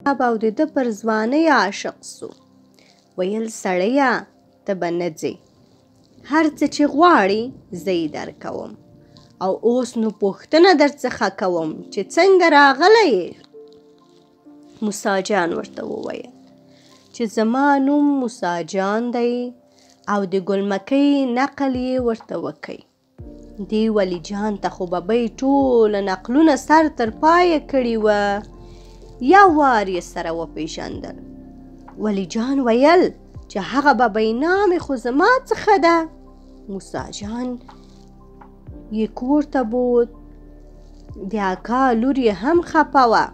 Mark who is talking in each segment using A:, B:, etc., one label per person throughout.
A: او د ده پر ځوانۍ عاشق سو. ویل سړیه ته به نه ځې، هر څه چې غواړې زه یې درکوم، او اوس نو پوښتنه درڅخه کوم چې څنګه راغلی یې؟ موسی جان ورته وویل چې زما نوم موسی جان دی او د ګلمکۍ نقل یې ورته وکی. دې ولی جان ته خو ببۍ ټوله نقلونه سر تر پایه کړي وه، یو وار یې سره وپېژندل. ولی جان ویل چې هغه ببۍ نامې خو زما څخه ده. موسی جان یې کور ته بوت، د اکا لور یې هم خپه وه،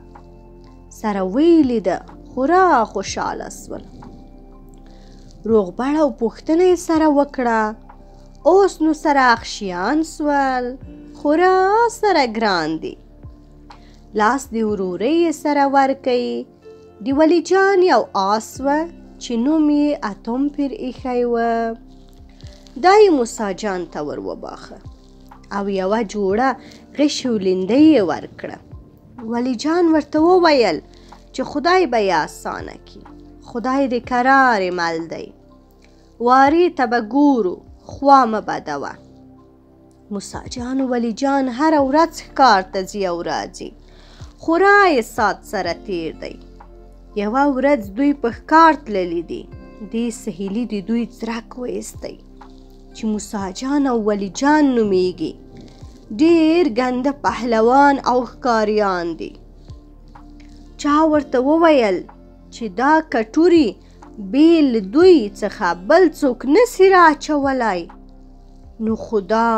A: سره ویې لیده، خورا خوشحاله سول. روغبړ او پوښتنه یې سره وکړه. اوس نو سره اخشیان سول، خورا سره ګران دي. لاس د ورورۍ یې سره ورکوي. د ولی جان یو آس وه چې نوم یې اتم پیر ایښی وه. دا یې موسی جان ته ور وباخه او یوه جوړه غشي و لیندۍ یې ورکړه. ولی جان ورته وویل چې خدای به یې اسانه کړي، خدای د کرارې مل دی، وارې ته به ګورو، خوا مه بدوه. موسی جان و ولی جان هره ورځ ښکار ته ځي او راځي، خورا یې سات سره تیر دی. یوه ورځ دوی په ښکار تللي دي. دې سهیلي د دوی څرک وایستی چې موسی جان او ولی جان نومیږي. ډېر ګنده پهلوان او ښکاریان دي. چا ورته وویل چې دا کټوري بې له دوی څخه بل څوک نسي رااچولی. نو خدا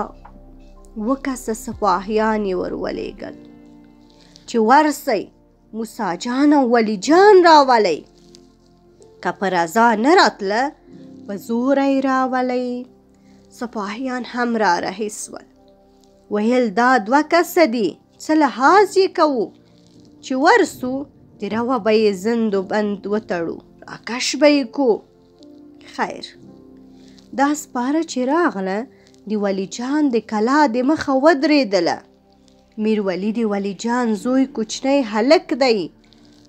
A: اووه کسه سپاهیان یې ورولېږل چې ورسئ موسی جان او ولی جان راولئ، که په رضا نه راتله په زوره یې راولئ. سپاهیان هم را رهي سول. ویل دا 2 کسه دي، څه لحاظ یې کوو چې ورسو د روه به یې زند و بند وتړو، راکش به یې کو. خیر، دا سپاره چې راغله د ولی جان د کلا د مخه ودرېدله. میرولی د ولی جان زوی کوچنی هلک دی،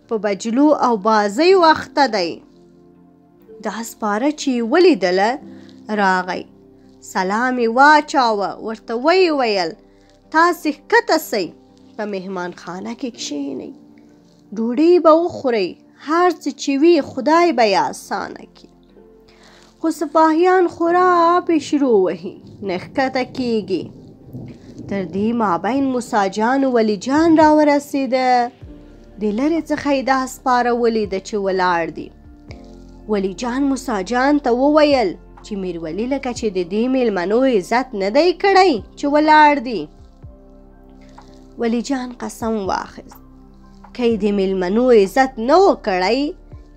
A: په بجلو او بازیو اخته دی. دا سپاره چې یې ولیدله راغی، سلام یې واچاوه، ورته ویې ویل تاسې ښکته سئ، په مهمان خانه کې کښېنئ، ډوډۍ به وخورئ، هر څه چې وي خدای به یې اسانه کړي. خو سپاهیان خورا پیشرو وهي، نه ښکته کېږي. تر دې مابین موسی جان و ولی جان راورسېده. د لرې څخه یې دا سپاره ولیده چې ولاړ دي. ولی جان موسی جان ته وویل چې میرولی لکه چې د دې میلمنو عزت نه دی کړی چې ولاړ دي. ولی جان قسم واخیست که یې د میلمنو عزت نه و کړی،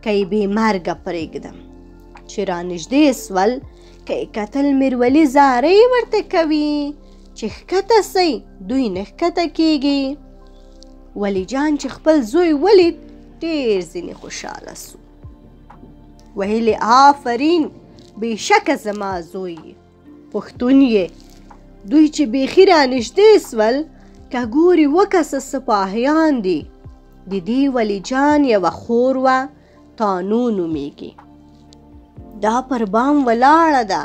A: که یې بې مرګه پرېږدم. چې رانږدې سول، که یې کتل میرولی زارۍ ورته کوي چې ښکته سئ، دوی نه ښکته کېږي. ولی جان چې خپل زوی ولید ډېر ځینې خوشحاله سو. ویلې آفرین، بېشکه زما زوی یې، پښتون یې. دوی چې بیخي رانږدې سول، که ګوري 2 کسه سپاهیان دي. د دې ولی جان یوه خور وه، تانو نومیږي. دا پر بام ولاړه ده،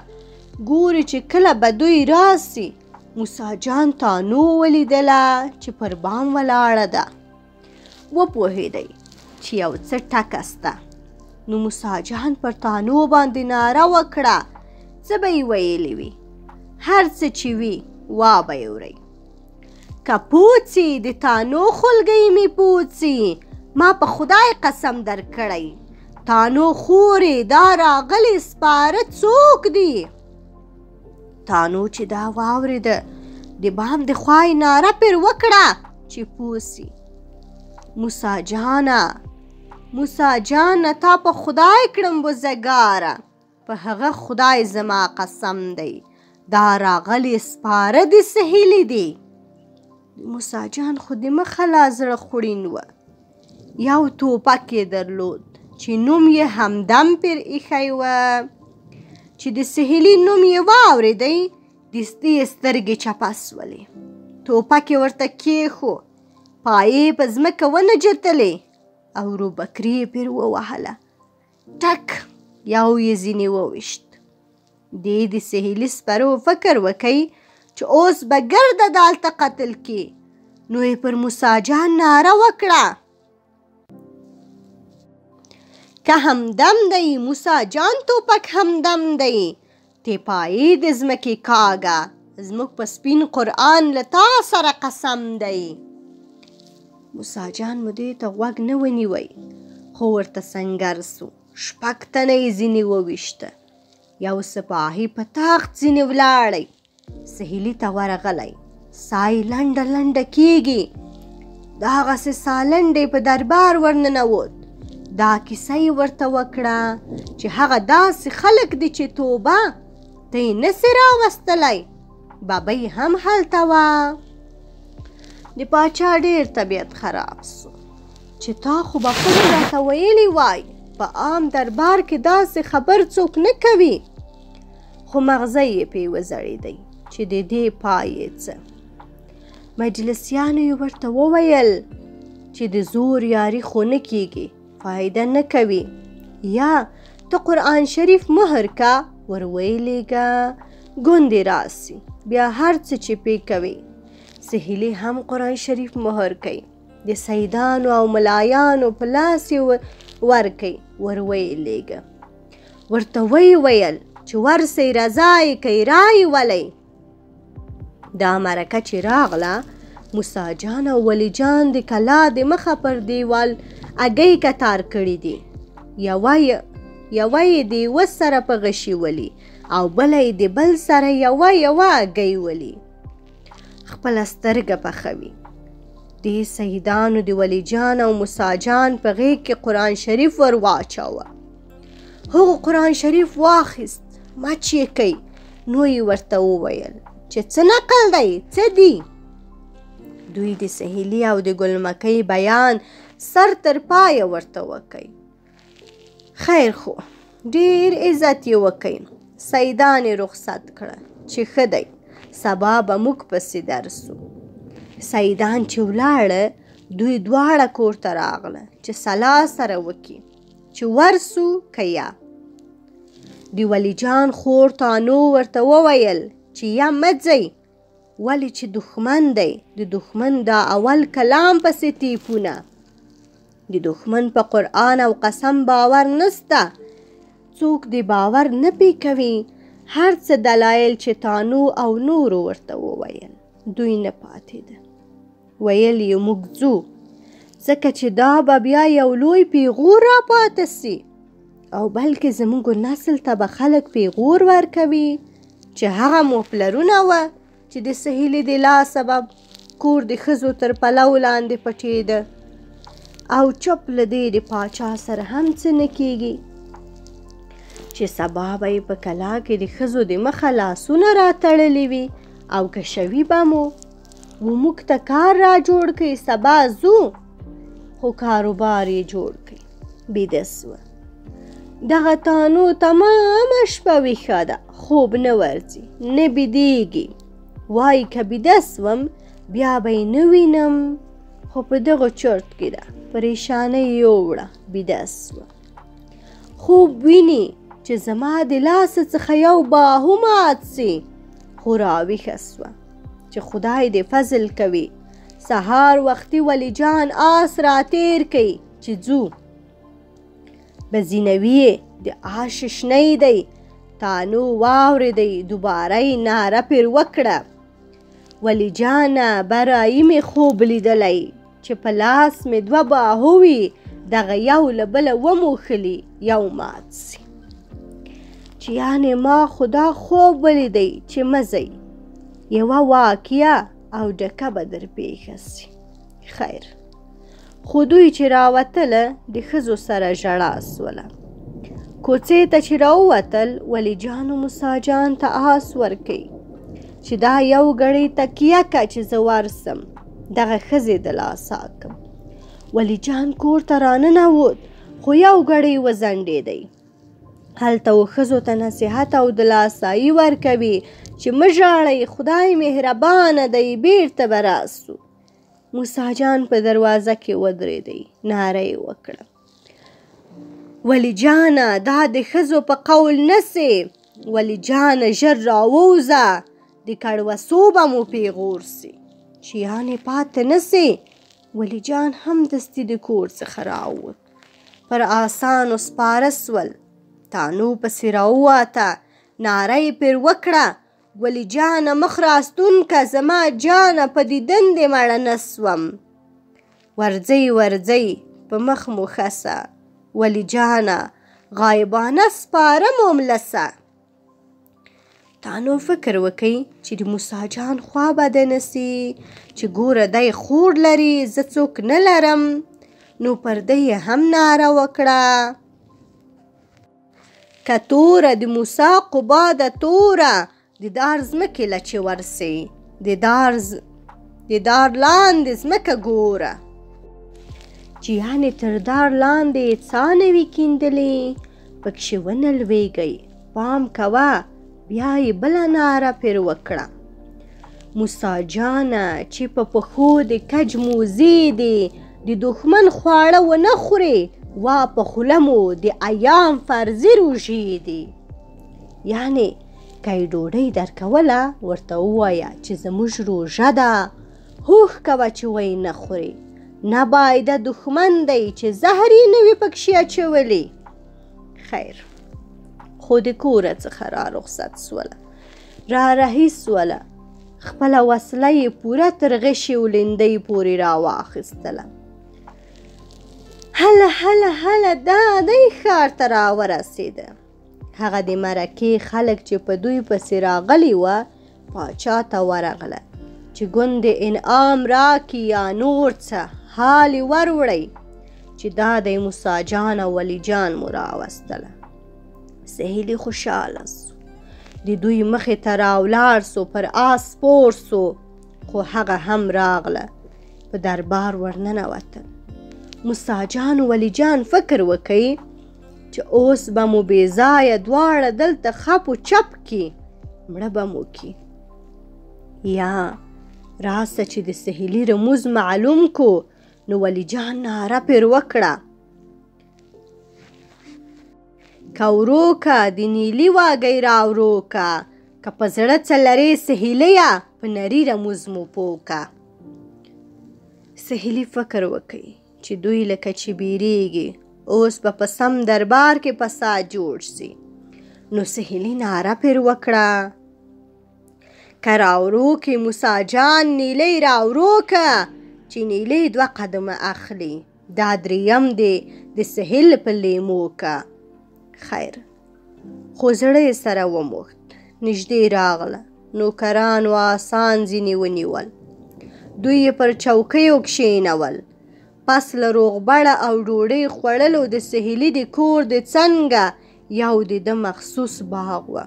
A: ګوري چې کله به دوی راسي. موسی جان تانو ولیدله چې پر بام ولاړه ده. وپوهېدی چې یو څه ټکه سته. نو موسی جان پر تانو باندې ناره وکړه. څه به یې ویلي وي، هر څه چې وي وا به یې وری. که پوڅي د تانو خلګۍ مې پوڅي، ما په خدای قسم درکړی، تانو خورې دا راغلی سپاره څوک دي؟ تانو چې دا واورېده، د بام د خوا یې ناره پر وکړه چې پوڅي. موسی جانه تا په خدای کړم بزګاره، په هغه خدای زما قسم دی، دا راغلی سپاره د سهیلي دی. موسی جان خو د مخه لا زړه خوړین وه. یو ټوپک یې درلود چې نوم یې همدم پر ایښی وه. چې د سهیلي نوم یې واورېدی، دستي یې سترګې چپه سولې. ټوپک یې ورته کېښو، پایې په ځمکه ونه جتلې. او روبکري یې پرې ووهله. ټک یو یې ځینې وویشت. دې د سهیلي سپرو فکر وکئ چې اوس به ګرده دالته قتل کې. نو یې پر موسی جان ناره وکړه که همدم دی موسی جان توپک همدم دی تی پایې د ځمکې کاږه زموږ په سپین قرآن له تا سره قسم دی. موسی جان مو دې ته غوږ نه ونیوی خو ورته سنګر سو. 6 تنه یې ځینې وویشته. یو سپاهي په تاخت ځینې ولاړی. سهیلي ته ورغلی. ساه یې لنډه لنډه کېږي. د هغسې سالنډې په دربار ورننوت. دا کیسه یې ورته وکړه چې هغه داسې خلک دي چې توبه ته یې نسې راوستلی. ببۍ هم هلته وه. د پاچا ډېر طبیعت خراب سو چې تا خو به خودې راته ویلي وای په عام دربار کې داسې خبر څوک نه کوي. خو مغزه یې پې وځړېدی چې د دې پای یې څه. مجلسیانو یې ورته وویل چې د زور یاري خو نه کېږي فایده نه کوي. یا ته قرآن شریف مهر کا ور ویلېږه ګوندې راسي بیا هر څه چې پې کوي. سهیلي هم قرآن شریف مهر کوي. د سیدانو او ملایانو په لاس یې ورکوي ور ویلېږه. ورته ویل چې ورسئ رضا یې کوي رایې ولئ. دا مرکه چې راغله موسی جان او ولی جان د کلا د مخه پر دیوال اګۍ کتار کړي دي. یوه یې د یوه سره په غشي ولي او بله یې د بل سره یوه اګۍ ولي. خپله سترګه پخوي. دې سیدانو د ولی جان او موسی جان په غېږ کې قرآن شریف ور واچاوه. هغو قرآن شریف واخیست مچ یې کوي. نو یې ورته وویل چې څه نقل دی څه دي. دوی د سهیلي او د ګلمکۍ بیان سر تر پایه ورته وکئ. خیر خو ډېر عزت یې وکئ. سیدان یې رخصت کړه چې ښه دی سبا به موږ پسې درسو. سیدان چې ولاړه دوی دواړه کور ته راغله چې سلا سره وکړي چې ورسو که یا. د ولی جان خور تانو ورته وویل چې یا مه ځئ ولې چې دښمن دی. د دښمن دا اول کلام پسې تیپونه. د دښمن په قرآن او قسم باور نسته. څوک د باور نه پې کوي. هر څه دلایل چې تانو او نورو ورته وویل دوی نه پاتېده. ویل یې موږ ځو ځکه چې دا به بیا یو لوی پیغور را پاته سي او بلکې زموږ نسل ته به خلک پیغور ورکوي چې هغه مو پلرونه وه چې د سهیلي د لا سبب کور د ښځو تر پلو لاندې پټېده او چپ له دې د پاچا سره هم څه نه کېږي چې سبا به یې په کلا کې د ښځو د مخه لاسونه راتړلي وي او که شوي به مو موږ ته کار را جوړ کړي سبا ځو. خو کاروبار یې جوړ کړي. بیده سوه. دغه تانو تمامه شپه ویښه ده خوب نه ورځي نه بیدېږي. وایي که بیده سوم بیا به یې نه وینم. خو په دغه چرت کې ده پریشانۍ یووړه بیده سوه. خوب ویني چې زما د لاسه څخه یو باهو مات سي. خو راویښه سوه چې خدای دې فضل کوي. سهار وختي ولی جان آس را تیر کوي چې ځو. بزینوي د آس ششنی دی. تانو واورېدی دوباره یې ناره پر وکړه. ولی جانه برایي مې خوب لیدلی چې په لاس مې 2 باهو وي دغه یو له بله وموښلي یو مات سي. چې یعنې ما خدا خوب ولیدی چې مه ځئ. یوه واقعه او ډکه به در پیښه سي. خیر خو دوی چې راوتله د ښځو سره ژړا سوله. کوڅې ته چې راووتل ولی جان و موسی جان ته آس ورکوي چې دا یو ګړی تکیه که چې زه ورسم دغه ښځې د لاسا کم. ولی جان کور ته راننوت خو یو ګړی وځنډېدی. هلته و ښځو ته نصیحت او دلاسایي ورکوي چې مه ژاړئ خدای مهربانه دی بیرته به راسو. موسی جان په دروازه کې ودرېدی. ناره یې وکړه، ولی جانه دا د ښځو په قول نسې، ولی جانه ژر راووځه، د کړوسو به مو پیغور سي. شیانې پاته نسې. ولی جان هم دستي د کور څخه راووت. پر آسانو سپاره سول. تانو پسې راوواته. ناره یې پر وکړه، ولی جانه مخ راستون که، زما جانه په دیدن دې مړه نه سوم. ورځئ ورځئ په مخ مو ښسه، ولی جانه غایبانه سپاره مملسه. تانو فکر وکئ چې د موسی جان خوا به د نسی، چې ګوره دی خور لري زه څوک نه لرم. نو پر دی هم ناره وکړه، که توره د موسی قبا د توره، د دار ځمکې له چې ورسې، د دار لاندې ځمکه ګوره. چې یعنې تر دار لاندې یې څا نه وي کیندلې، پکښې ونه لویږئ، پام کوه. بیا یې بله ناره پر وکړه، موسی جانه چې په پښو د کج موزې دي، د دښمن خواړه ونه خورې، وا په خوله مو د ایام فرضي روژې دي. یعنې که یې ډوډۍ درکوله ورته ووایه چې زموږ روژه ده، هوښ کوه چې وی نه خورې، نه بایده دښمن دی چې زهر یې نه وي پکښې اچولي. خیر، خو د کوره څخه را رخصت سوله، را رهي سوله. خپله وسله یې پوره تر غشي ولندۍ پورې را واخیستله. هله دا دی ښار ته را ورسېده. هغه د مرکې خلک چې په دوی پسې راغلي وه پاچا ته ورغله چې ګوند انعام راکي یا نور څه، حال یې وروړئ چې دا دی موسی جان او ولی جان مو راوستله. سهیلي خوشحاله سو، د دوی مخې ته راولاړ سو، پر آس سپور سو، خو هغه هم راغله، په دربار ورننوتل. موسی جان و ولی جان فکر وکئ چې اوس به مو بې ځایه دواړه دلته خپ و چپ کی، مړه به مو کی. یا راسه چې د سهیلي رموز معلوم کو. نو ولی جان ناره پر وکړه، که ورو که د نیلي واګی راورو که، که په زړه څه لرې سهیلیه په نري رموز مو پوکه. سهیلي فکر وکئ چې دوی لکه چې بیریږي، اوس به په سم دربار کې فساد جوړ سي. نو سهیلي ناره پر وکړه، که راورو کې موسی جان نیلی راورو که، چې نیلی 2 قدمه اخلي، دا دریم دی د سهیل په لیمو که. خیر، خو زړه یې سره وموښت، نږدې راغله. نوکرانو آسان ځینې ونیول، دوی یې پر چوکیو کښېنول. پس له روغبړه او ډوډۍ خوړلو د سهیلي د کور د څنګه یو د ده مخصوص باغ وه،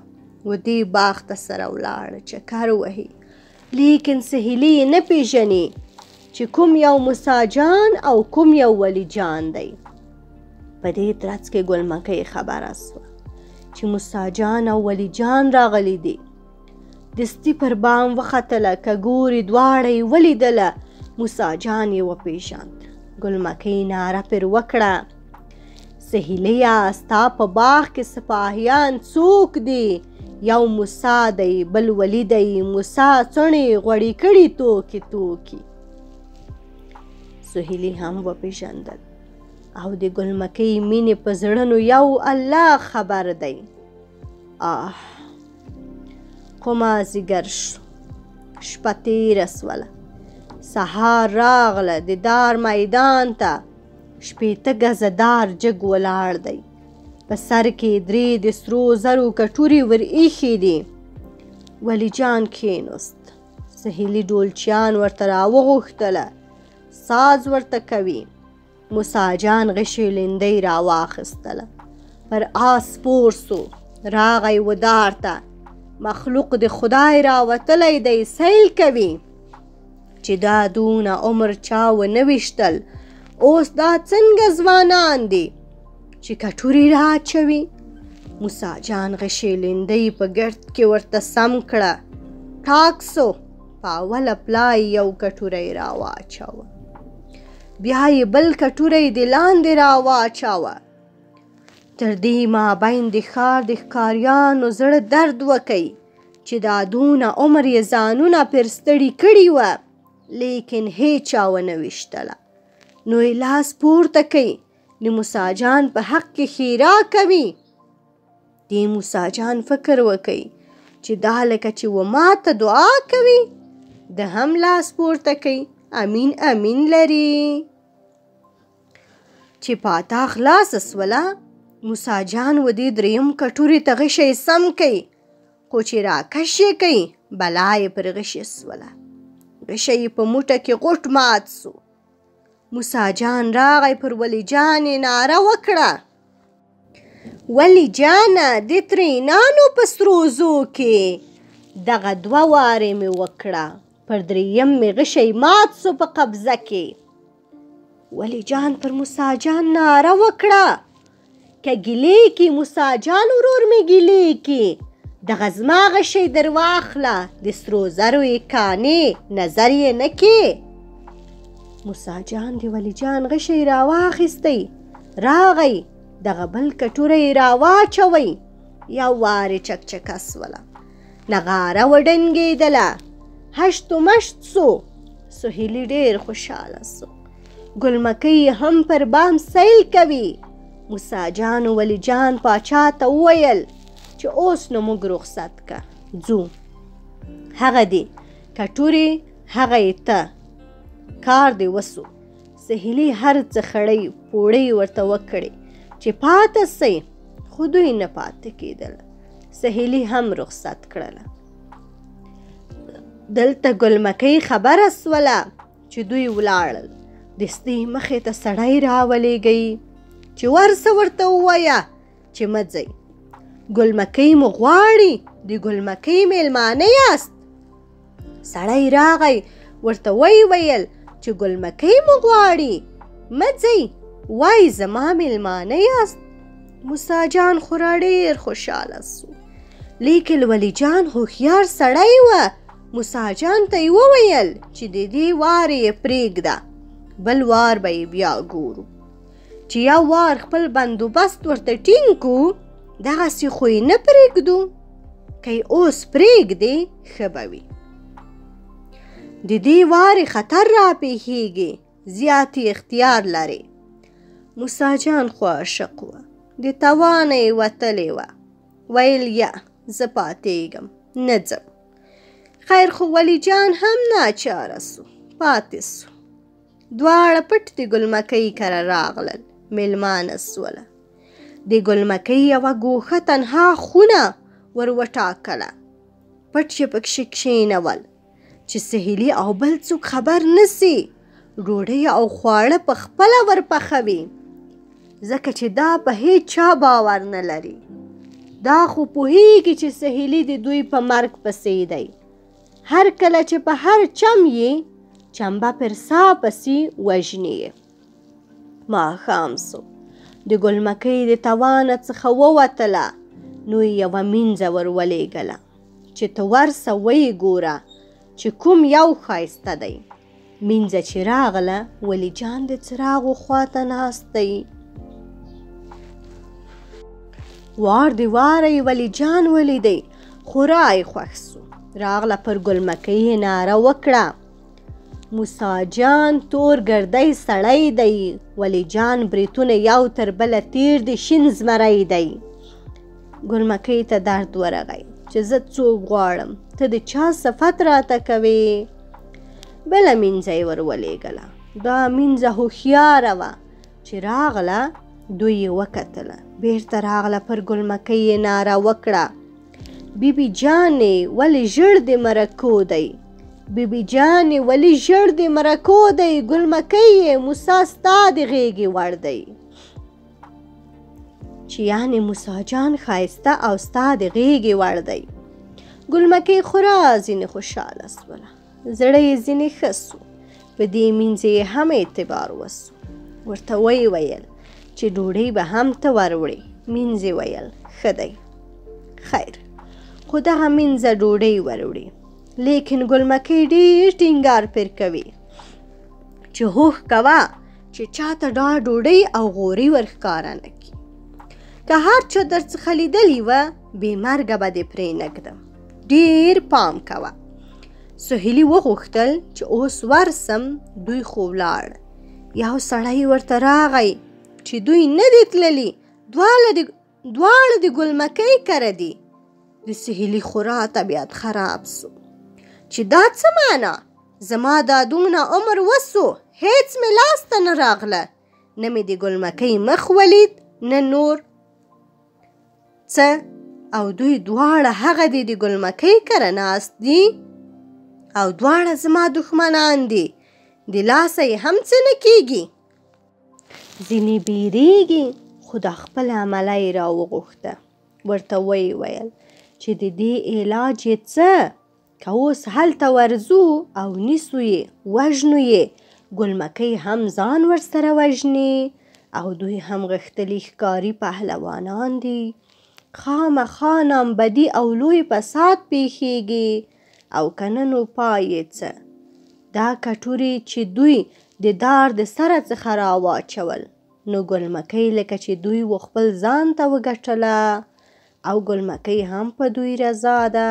A: و دې باغ ته سره ولاړه چکر وهي. لیکن سهیلي یې نه پیژني چې کوم یو موسی جان او کوم یو ولی جان دی. په دې ترڅ کې ګلمکۍ خبره سوه چې موسی جان او ولی جان راغلی دي. دستي پر بام وختله، که ګوري دواړه یې ولیدله. موسی جان یې وپېژاند. ګلمکۍ ناره پر وکړه، سهیلیه ستا په باغ کې سپاهیان څوک دي؟ یو موسی دی، بل ولی دی. موسی څڼې غوړې کړي توکې توکې. سهیلي هم وپېژندل او د ګلمکۍ مینې په زړونو یو الله خبر دی. خو مازدیګر شو، شپه تېره سوله، سهار راغله. د دار میدان ته 8 ګزه دار جګ ولاړ دی، په سر کې 3 د سرو زرو کټوري ور ایښي دي. ولی جان کېناست. سهیلي ډولچیان ورته راوغوښتله، ساز ورته کوي. موسی جان غشي لندۍ راواخیستله، پر آس سپور سو، راغی و دار ته. مخلوق د خدای راوتلی دی، سیل کوي چې دا دونه عمر چا ونه ویشتل. اوس دا څنګه ځوانان دي چې کټوري راچوي. موسی جان غشي لندۍ په ګرد کې ورته سم کړه، ټاک سو، په اوله پلای یو کټوری راواچاوه، بیا یې بل کټوری د لاندې راواچاوه. تر دې مابین د ښار د ښکاریانو زړه درد وکئ چې دا دونه عمر یې ځانونه پر ستړي کړي وه، لیکن هیچا ونه ویشتله. نو یې لاس پورته کوي، د موسی جان په حق کې ښیرا کوي. دې موسی جان فکر وکئ چې دا لکه چې و ما ته دعا کوي، د هم لاس پورته کوي، امین امین لري. چې پاتا خلاصه سوله، موسی جان و دې دریم کټوري ته غشی سم کوي، خو چې راکش یې کوي بلا یې پر غشي سوله، غشی یې په موټه کې غوټ مات سو. موسی جان راغی، پر ولی جان یې ناره وکړه، ولی جانه د ترینانو په سروزو کې دغه 2 وارې مې وکړه، پر دریم مې غشی مات سو په قبضه کې. ولی جان پر موسی جان ناره وکړه، که ګیلې کې موسی جان ورور مې ګیلې کې، دغه زما غشی در واخله، د سرو زرو یې کانې نظر یې نه کې. موسی جان د ولی جان غشی راواخیستی، راغی دغه بل کټوری راواچوی، یو وارې چکچکه سوله، نغاره وډنګېدله، هشت و مشت سو. سهیلي ډېر خوشحاله سو، ګلمکۍ هم پر بام سیل کوي. موسی جان و ولی جان پاچا ته وویل چې اوس نو موږ رخصت که، ځو. هغه دی کټوري، هغه یې ته، کار دی وسو. سهیلي هر څه خړۍ پوړۍ ورته وکړې چې پاته سئ، خو دوی نه پاته کېدل. سهیلي هم رخصت کړله. دلته ګلمکۍ خبره سوله چې دوی ولاړل. دستي مخې ته سړی راولېږئ چې ورسه ورته ووایه چې مه ځئ، ګلمکۍ مو غواړي، د ګلمکۍ میلمانه یاست. سړی راغی، ورته ویل چې ګلمکۍ مو غواړي، مه ځئ، وای زما میلمانه یاست. موسی جان خورا ډېر خوشحاله سو، لیکن ولی جان هوښیار سړی وه. موسی جان ته یې وویل چې د دې وار یې پرېږده، بل وار به یې بیا ګورو. چې یو وار خپل بندوبست ورته ټینګ کو، دغسې خو یې نه پرېږدو، که یې اوس پرېږدې ښه به وي. د دې وارې خطر راپېښېږي، زیاتې اختیار لرې. موسی جان خو عاشق وه، د توانه یې وتلې وه، ویل یا زه پاتېږم، نه ځم. خیر خو ولی جان هم ناچاره سو، پاتې سو. دواړه پټ د ګلمکۍ کره راغلل، میلمانه سوله. د ګلمکۍ یوه ګوښه تنها خونه ور وټاکله، پټ یې پکښې کښېنول چې سهیلي او بل څوک خبر نسي، ډوډۍ او خواړه په خپله ورپخوي، ځکه چې دا په هیڅ چا باور نه لري. دا خو پوهیږي چې سهیلي د دوی په مرګ پسې دی. هر کله چې په هر چم یې چمبه پر سا پسې وژني. ماښام سو، د ګلمکۍ د توانه څخه ووتله، نو یې یوه مینځه ور ولېږله چې ته ورسه ویې ګوره چې کوم یو ښایسته دی. مینځه چې راغله، ولی جان د څراغو خواته ناست دی. وار د واره یې ولی جان ولیدی، خورا یې خوښ سو. راغله پر ګلمکۍ یې ناره وکړه، موسی جان تور ګردی سړی دی، ولی جان بریتونه یو تر بله تیر دی، شین زمری دی. ګلمکۍ ته درد ورغی چې زه څوک غواړم، ته د چا صفت راته کوې. بله مینځه یې ور ولېږله. دا مینځه هوښیاره وه، چې راغله دوی یې وکتله، بیرته راغله پر ګلمکۍ یې ناره وکړه، بیبي جانې ولې ژړ د مرکو دی، بیبي جانې ولې ژړ د مرکو دی، ګلمکۍ یې موسی ستا د غېږې وړ دی. چې یعنې موسی جان ښایسته او ستا د غېږې وړ دی. ګلمکۍ خورا ځینې خوشحاله سوله، زړه یې ځینې ښه سو. په دې مینځه یې هم اعتبار وسو. ورته ویې ویل چې ډوډۍ به هم ته وروړې. مینځ یې ویل ښه دی، خیر، خو دغه مینځه ډوډۍ وروړي، لیکن ګلمکۍ ډېر ټینګار پر کوي چې هوښ کوه چې چاته دا ډوډۍ او غوړي ورښکاره نه کړي. که هر چا درڅخه لیدلي وه بې مرګه به دې پرېنږدم. ډېر پام کوه. سهیلي وغوښتل چې اوس ورسم. دوی خو ولاړ. یو سړی ورته راغی چې دوی نه دي تللي، دواړه د ګلمکۍ کره دي. د سهیلي خورا طبیعت خراب سو چې دا څه معنا؟ زما دا دومره عمر وسو هیڅ مې لاسته نه راغله، نه مې د ګلمکۍ مخ ولید نه نور څه. او دوی دواړه هغه دي د ګلمکۍ کره ناست دي او دواړه زما دښمنان دي، د لاسه یې هم څه نه کېږي. ځینې بیریږي خو د خپل عمله یې راوغوښته. ورته ویې ویل چې د دې علاج یې څه؟ که اوس هلته ورځو او نیسو یې وژنو یې، ګلمکۍ هم ځان ورسره وژني او دوی هم غښتلي ښکاري پهلوانان دي. خامخا نامبدي او لوی فساد پیښیږي او که نه نو پای یې څه؟ دا کټوري چې دوی د دار د سره څخه راواچول، نو ګلمکۍ لکه چې دوی و خپل ځان ته وګټله او ګلمکۍ هم په دوی رضا ده.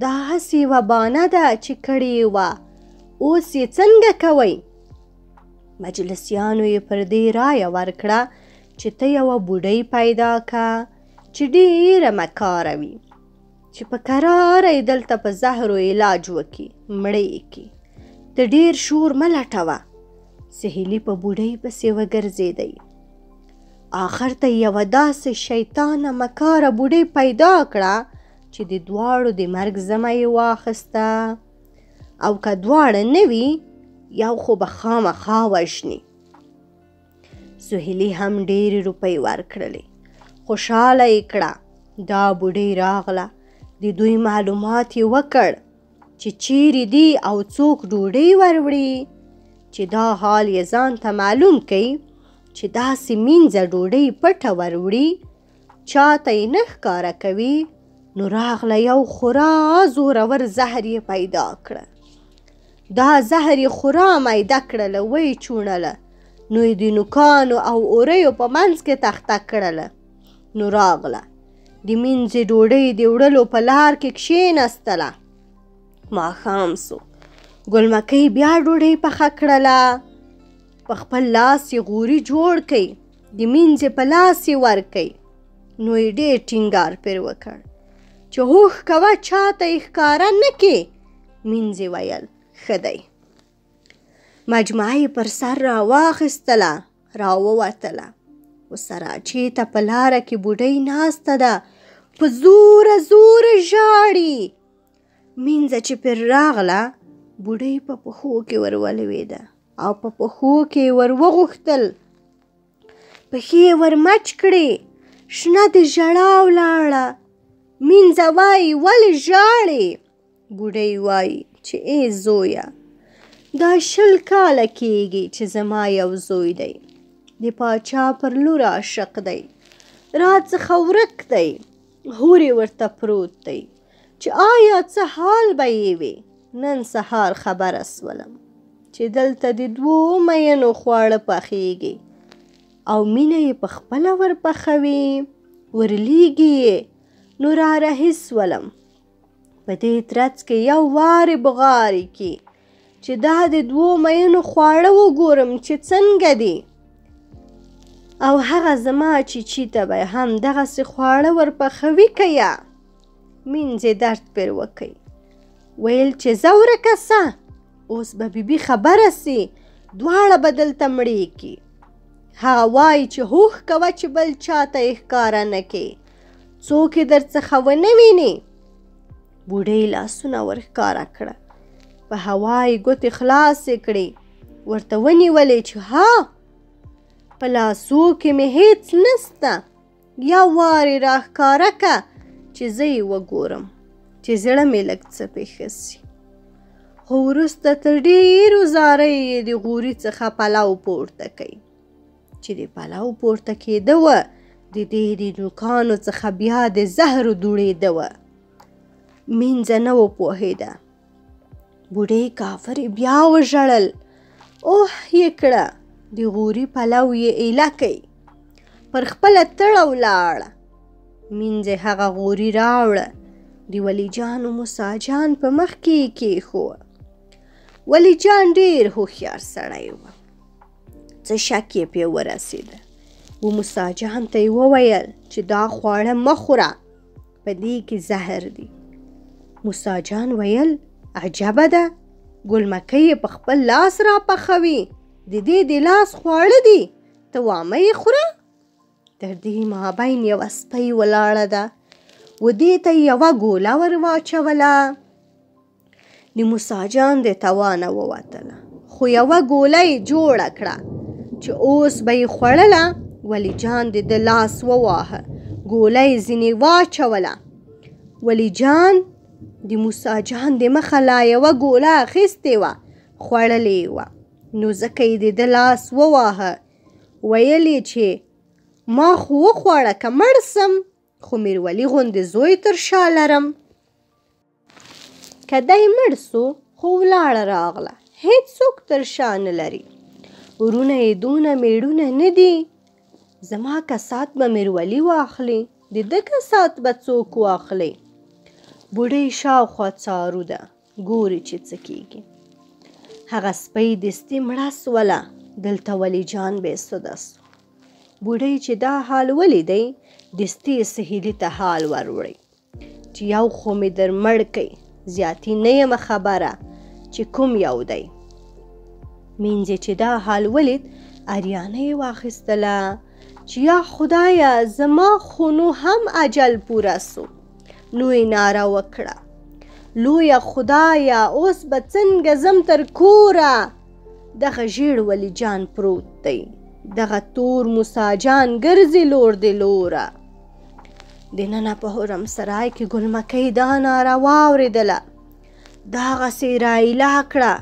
A: دا هسې یوه بانه ده چې کړې وه، اوس یې څنګه کوئ؟ مجلسیانو یې پر دې رایه ورکړه چې ته یوه بوډۍ پیدا که چې ډېره مکاره وي، چې په کراره یې دلته په زهرو علاج وکړي، مړه یې کړي. ته ډېر شور مه لټوه. سهیلي په بوډۍ پسې وګرځېدی. آخر ته یوه داسې شیطانه مکاره بوډۍ پیدا کړه چې د دواړو د مرګ ذمه یې واخیسته، او که دواړه نه وي یو خو به خامخا وژني. سهیلي هم ډېرې روپۍ ورکړلې، خوشحاله یې کړه. دا بوډۍ راغله، د دوی معلومات یې وکړ چې چیرې دي او څوک ډوډۍ وروړي، چې دا حال یې ځان ته معلوم کړي چې داسې مینځه ډوډۍ پټه وروړي، چاته یې نه ښکاره کوي. نو راغله یو خورا زورور زهر یې پیدا کړه. دا زهر یې خورا میده کړله، ویې چوڼله، نو یې د نوکانو او اوریو په منځ کې تخته کړله. نو راغله د مینځې ډوډۍ د وړلو په لار کې کښېنستله. ماښام سو. ګلمکۍ بیا ډوډۍ پخه کړله. په خپل لاس یې غوري جوړ کړئ، د مینځې په لاس یې ورکئ. نو یې ډېر ټینګار پر وکړ چې هوښ کوه چاته یې ښکاره نه کې. مینځې ویل ښه دی. مجموعه یې پر سر راواخیستله، راووتله. اوس سراچې ته په لاره کې بوډۍ ناسته ده، په زوره زوره ژاړي. مینځه چې پر راغله، بوډۍ په پښو کې ورولوېده او په پښو کې ور وغوښتل، پښې ور مچ کړې، شنه د ژړا ولاړه. مینځه وایي ولې ژاړې؟ بوډۍ وایي چې ای زویه، دا 20 کاله کېږي چې زما یو زوی دی، د پاچا پر لور عاشق دی، راڅخه ورک دی، هورې ورته پروت دی چې آیا څه حال به یې وي. نن سهار خبره سولم چې دلته د 2 مینو خواړه پخیږي او مینه یې په خپله ورپخوي، ورلیږي یې. نو را رهي سولم په دې ترڅ کې یو وارې بغارې کې چې دا د 2 مینو خواړه وګورم چې څنګه دي، او هغه زما چیچي ته به هم دغسې خواړه ورپخوي که یا؟ مینځې درد پر وکئ. ویل چې ځه ورکه سه، اوس به بیبي خبره سي، دواړه به دلته مړې کي. هغه وایي چې هوښ کوه چې بل چاته یې ښکاره نه کې، څوک یې درڅخه ونه ویني. بوډۍ لاسونه ورښکاره کړه، په هوا یې ګوتې خلاصې کړې، ورته ونیولې چې ها، په لاسو کې مې هیڅ نسته، یو وارې راښکاره که چې زه یې وګورم چې زړه مې لږ څه پېښه سي. خو وروسته تر ډېرو زاریو یې د غوري څخه پلو پورته کوي. چې د پلو پورته کېده وه، د دې د نوکانو څخه بیا د زهرو دوړېده وه. مینځه نه وپوهېده. بوډۍ کافرې بیا وژړل. اوه یې کړه، د غوري پلو یې ایله کړ، پر خپله تړه ولاړه. مینځه هغه غوري راوړه، د ولی جان و موسی جان په مخ کې یې کېښوه. ولی جان ډېر هوښیار سړی و، څه شک یې پې ورسېده. و موسی جان ته یې وویل چې دا خواړه مه خوره، په دې کې زهر دی. موسی جان ویل عجبه ده، ګلمکۍ یې په خپل لاس را پخوي، د دې د لاس خواړه دي، ته وامه یې خوره. تر دې مابین یوه سپۍ ولاړه ده، و دې ته یوه ګوله ور واچوله. د موسی جان د توانه ووتله، خو یوه ګوله یې جوړه کړه چې اوس به یې خوړله. ولی جان د ده لاس وواهه، ګوله یې ځینې واچوله. ولی جان د موسی جان د مخه لا یوه ګوله اخیستې وه، خوړلې وه، نو ځکه یې د ده لاس وواهه. ویل یې چې ما خو وخوړه که مړ سم، خو میرولی غوندې زوی تر شا لرم. که دی مړ سو خو ولاړه راغله، هېڅوک تر شا نه لري. ورونه یې دونه میړونه نه دي. زما کسات به میرولی واخلي، د ده کسات به څوک واخلي. بوډۍ شاوخوا څارو ده، ګوري چې څه کېږي. هغه سپۍ دستي مړه سوله، دلته ولی جان بېسده سو. بوډۍ چې دا حال ولیدی، دستي یې سهیلي ته حال وروړی چې یو خو مې در مړ کوي، زیاتي نه یم خبره چې کوم یو دی. مینځې چې دا حال ولید، اریانه یې واخیستله چې یا خدایه زما خو نو هم اجل پوره سو. نو یې ناره وکړه، لویه خدایه اوس به څنګه ځم تر کوره. دغه ژیړ ولی جان پروت دی، دغه تور موسی جان ګرځي لور د لوره. دننه په حرم سرای کې ګلمکۍ دا ناره واورېدله، دغسې رایله کړه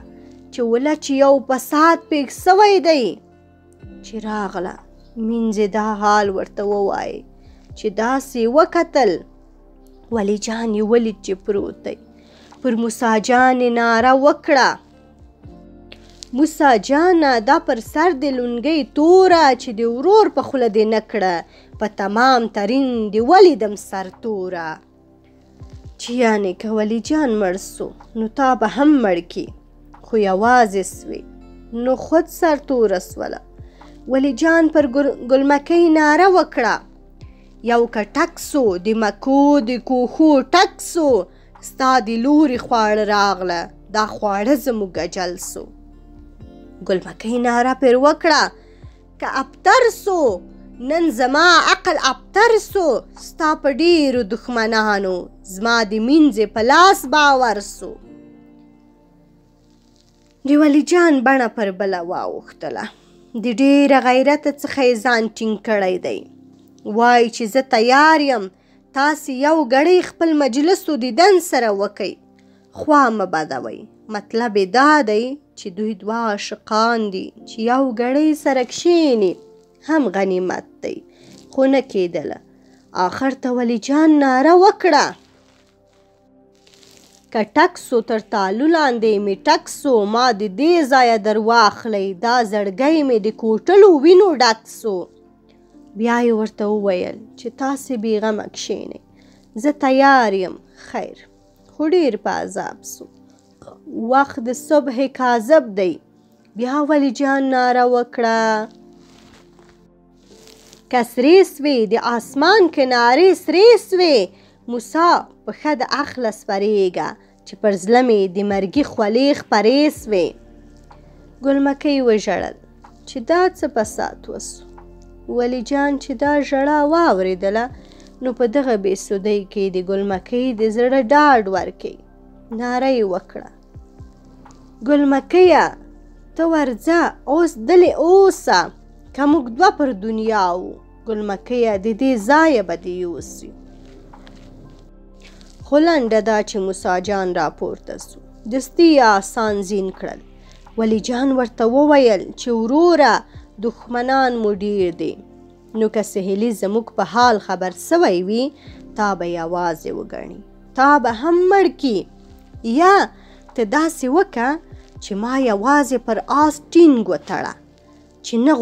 A: چې وله چې یو فساد پېښ سوی دی. چې راغله مینځې دا حال ورته ووایي چې داسې وکتل. ولی جان یې ولید چې پروت دی. پر موسی جان یې ناره وکړه، موسی جانه دا پر سر د لونګۍ توره چې د ورور په خوله دې نه کړه، په تمام ترین دې ولیدم سر توره. چې یعنې که ولی جان مړ سو نو تا به هم مړ کي، خو یوازې سوې نو خود سر توره سوله. ولی جان پر ګلمکۍ ناره وکړه، یو که ټک سو د مکو د کوښو ټک سو، ستا د لورې خواړه راغله، دا خواړه زموږ اجل سو. ګلمکۍ ناره پر وکړه، که ابتر سو نن زما عقل ابتر سو، ستا په ډېرو دښمنانو زما د مینځې په لاس باور سو. د ولی جان بڼه پر بله واوښتله، د ډېره غیرته څخه یې ځان ټینګ کړی دی. وایي چې زه تیار یم، تاسې یو ګړی خپل مجلس و دیدن سره وکئ، خوا مه بدوئ. مطلب یې دا دی چې دوی دوه عاشقان دي چې یو ګړی سره کښېني، هم غنیمت دی. خو نه کېدله. آخر ته ولی جان ناره وکړه، که ټک سو تر تالو لاندې مې ټک سو، ما د دې ځایه در واخلی، دا زړګی مې د کوټلو وینو ډک سو. بیا یې ورته وویل چې تاسې بېغمه کښېنئ، زه تیار یم. خیر، خو ډېر په عذاب سو، وخت د صبح کاذب دی. بیا ولی جان ناره وکړه، که سرې سوې د آسمان کنارې سرې سوې، موسی پښه د اخله سپرېږه چې پر زړه مې د مرګي خولې خپرې سوې. ګلمکۍ وژړل چې دا څه فساد وسو. ولی جان چې دا ژړا واورېدله، نو په دغه بېسودۍ کې د ګلمکۍ د زړه ډاډ ورکړي. ناره یې وکړه، ګلمکیه ته ورځه، اوس دلې اوسه، که موږ دوه پر دنیا وو، ګلمکیه د دې ځایه به دې یوسي. خو لنډه دا چې موسی جان راپورته سو، دستي یې آسان زین کړل. ولی جان ورته وویل چې وروره دښمنان مو ډېر دي، نو که سهیلي زموږ په حال خبر سوی وي، تا به یوازې وګڼي، تا به هم مړ کی. یا ته داسې وکه چې ما یوازې پر آس ټینګ وتړه چې نه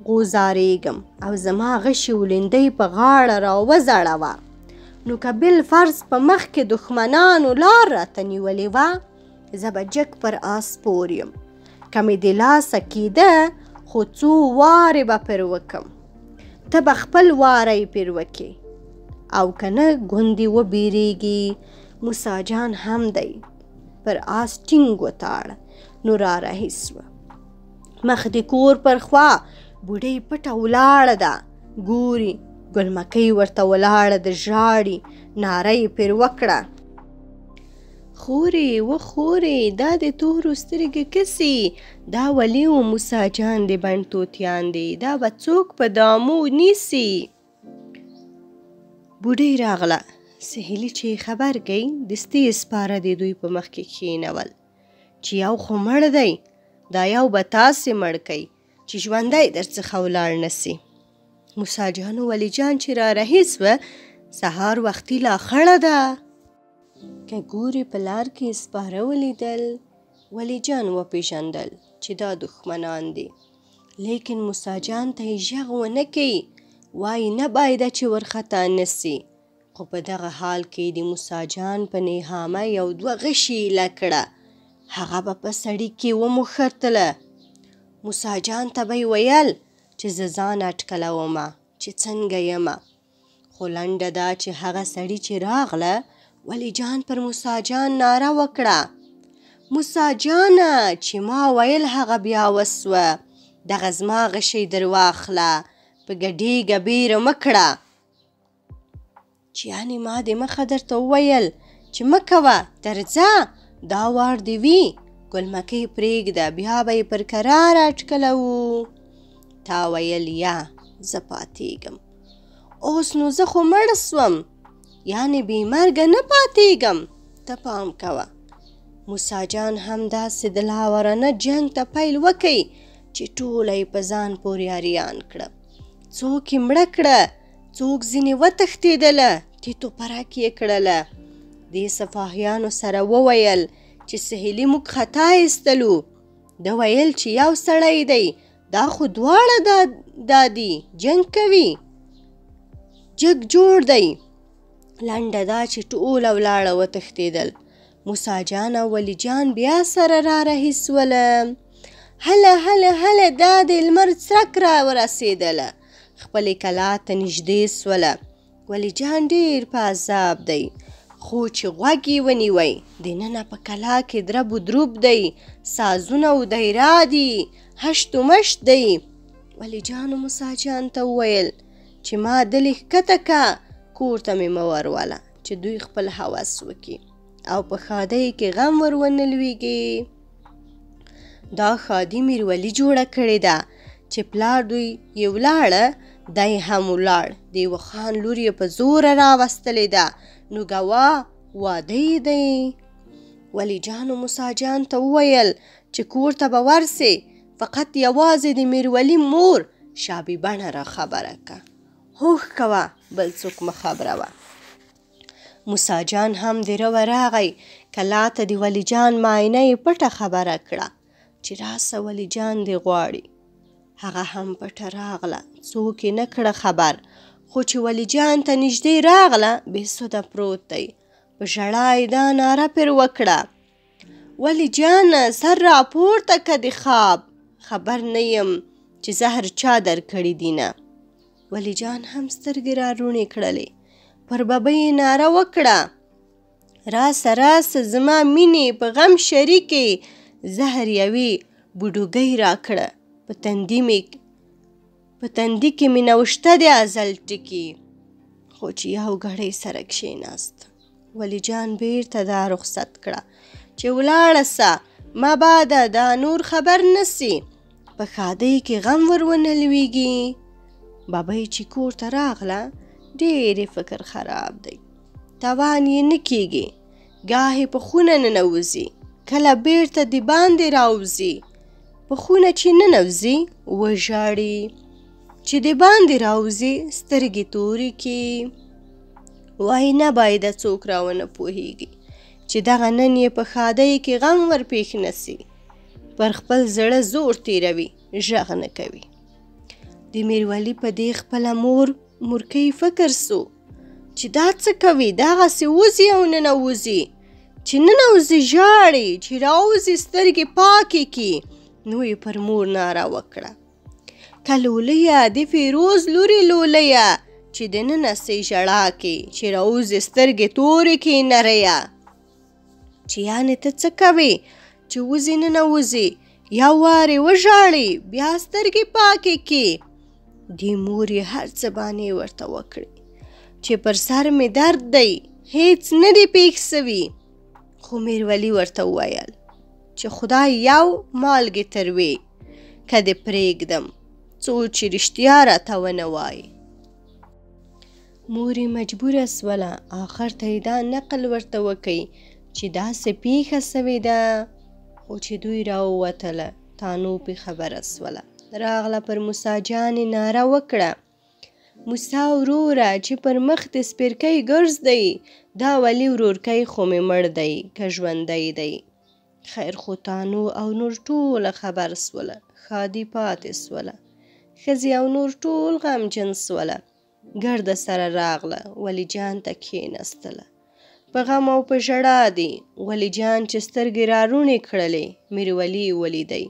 A: غوځارېږم او زما غشي ولندۍ په غاړه راوځړوه. نو که بالفرض په مخ کې دښمنانو لار راته نیولې وه، زه به جګ پر آس سپور یم. که مې د لاسه کېده خو څو وارې به پر وکم. ته به خپل واری پر وکې او که نه ګوندې وبېرېږي. موسی جان هم دی پر آس ټینګ وتاړه. نو را رهي سوه. مخ د کور پر خوا بوډۍ پټه ولاړه ده. ګوري ګلمکۍ ورته ولاړه ده، ژاړي. ناره یې پر وکړه: خورې و خورې، دا د تورو سترګې کسي، دا ولي و موسی جان د بڼ توتیان دی، دا به څوک په دامو نیسي. بوډۍ راغله. سهیلي چې خبر گئی دستي سپاره د دوی په مخ کې کښېنول چې یو خو مړ دی، دا یو به تاسې مړ کوي چې ژوندی درڅخه ولاړ نسي. موسی جان و ولی جان چې را رهي سوه، سهار وختي لا خړه ده. که ګورې په لار کې سپاره ولیدل، ولی جان وپېژندل چې دا دښمنان دي. لیکن موسی جان ته یې غږ ونه کوي، وایي نه بایده چې ورخطا نسي. خو په دغه حال کې د موسی جان په نیهامه یو دوه غشي ایله کړه. هغه به په سړي کې وموښتله. موسی جان ته به یې ویل چې زه ځان اټکلومه چې څنګه یمه. خو لنډه ده چې هغه سړي چې راغله، ولی جان پر موسی جان ناره وکړه: موسی جانه، چې ما ویل هغه بیا وسوه. دغه زما غشی در واخله، په ګډېږه بیره مه کړه. چې یعنې ما د مخه درته وویل چې مه کوه، درځه، دا وار دې وي. ګلمکۍ پرېږده، بیا به یې پر کراره اټکلوو. تا ویل یا زه پاتېږم. اوس نو زه خو مړ سوم، یعنې بې مرګه نه پاتېږم. ته پام کوه. موسی جان هم داسې دلاورانه جنګ ته پیل وکړ چې ټوله یې په ځان پورې اریان کړه. څوک یې مړه کړه، څوک ځینې وتښتېدله، تیتو پرک یې کړله. دې سپاهیانو سره وویل چې سهیلي موږ خطا ایستلو. ده ویل چې یو سړی دی، دا خو دواړه دادي جنګ کوي، جګ جوړ دی. لنډه دا چې ټوله ولاړه وتښتېدل. موسی جان او ولی جان بیا سره را رهي سوله. هله هله هله، دا د لمر څرک را ورسېدله. خپلې کلا ته نږدې سوله. ولی جان ډېر په عذاب دی، خو چې غوږ یې ونیوی، دننه په کلا کې درب و دروب دی، سازونه و دیرا دي، هشت و مشت دی. ولی جان و موسی جان ته وویل چې ما دلې ښکته که، کور ته مې مه وروله چې دوی خپل هوس وکړي او په ښادۍ کې غم ور ونه لویږي. دا ښادي میرولی جوړه کړې ده چې پلار دوی یې ولاړه، دی هم ولاړ. د یوه خان لور یې په زوره راوستلې ده، نو ګواه واده یې دی. ولی جان و موسی جان ته وویل چې کور ته به ورسې، فقط یوازې د میرولی مور شابي بڼه را خبره که. هوښ کوه، بل څوک مه خبروه. موسی جان هم د روه راغی. کلا ته د ولی جان معاینه یې پټه خبره کړه چې راسه ولی جان دې غواړي. هغه هم پټه راغله، څوک یې نه کړه خبر. خو چې ولی جان ته نږدې راغله، بې سده پروت دی. په ژړا یې دا ناره پر وکړه: ولی جانه، سر راپورته که د خواب، خبر نه یم چې زهر چا در کړي دینه. ولی جان هم سترګې را روڼې کړلې. پر ببۍ یې ناره وکړه: راسه راسه زما مینې، په غم شریکې. زهر یوې بوډوګۍ را کړه، په تندي کې مې نوشته د ازل ټکي. خو چې یو ګړی سره کښېناست، ولی جان بیرته دا رخصت کړه چې ولاړه سه، مبادا دا نور خبر نسی، په ښادۍ کې غم ور ونه لویږي. ببۍ چې کور ته راغله، ډېرې فکر خراب دی. توان یې نه کېږي. ګاهې په خونه ننوځي، کله بیرته د باندې راوځي. په خونه چې ننوځي وژاړي، چې د باندې راوځي سترګې تورې کړي. وای نه باید څوک راونه پوهیږي چې دغه نن یې په ښادۍ کې غم ورپېښ نسي. پر خپل زړه زور تیروي غږ نه کوي. د میرولی په دې خپله مورکۍ فکر سو چې دا څه کوي، دغسې وځي او ننوځي، چې ننوځي ژاړي، چې راوځي سترګې پاکې کړي. نو یې پر مور ناره وکړه: که لولیه د فیروز لورې لولیه، چې دننه سې ژړا کې، چې راوځي سترګې تورې کړي نریه. چې یعنې ته څه کوې چې وځي ننوځي، یو وارې وژاړي بیا سترګې پاکې کړي. دې مور یې هر څه بانې ورته وکړې چې پر سر مې درد دی، هیڅ نه دی پېښ سوي. خو میرولی ورته وویل چې خدای یو مالګې تروې که دې پرېږدم څو چې رښتیا راته ونه وایي. مور یې مجبوره سوله، آخر ته یې دا نقل ورته وکړي چې داسې پیښه سوې ده. خو چې دوی راووتله تانو پې خبره سوله. راغله پر موسی جانې ناره وکړه: موسی وروره چې پر مخ د سپرکۍ ګرځدی، دا ولي ورورکی خو مې مړ دی که ژوندی دی. خیر خو تانو او نور ټوله خبر سوله، ښادي پاتې سوله. ښځې او نور ټول غمجن سوله. ګرده سره راغله ولی جان ته کښېنستله. په غم او په ژړا دي. ولی جان چې سترګې را روڼې کړلې میرولی یې ولیدی.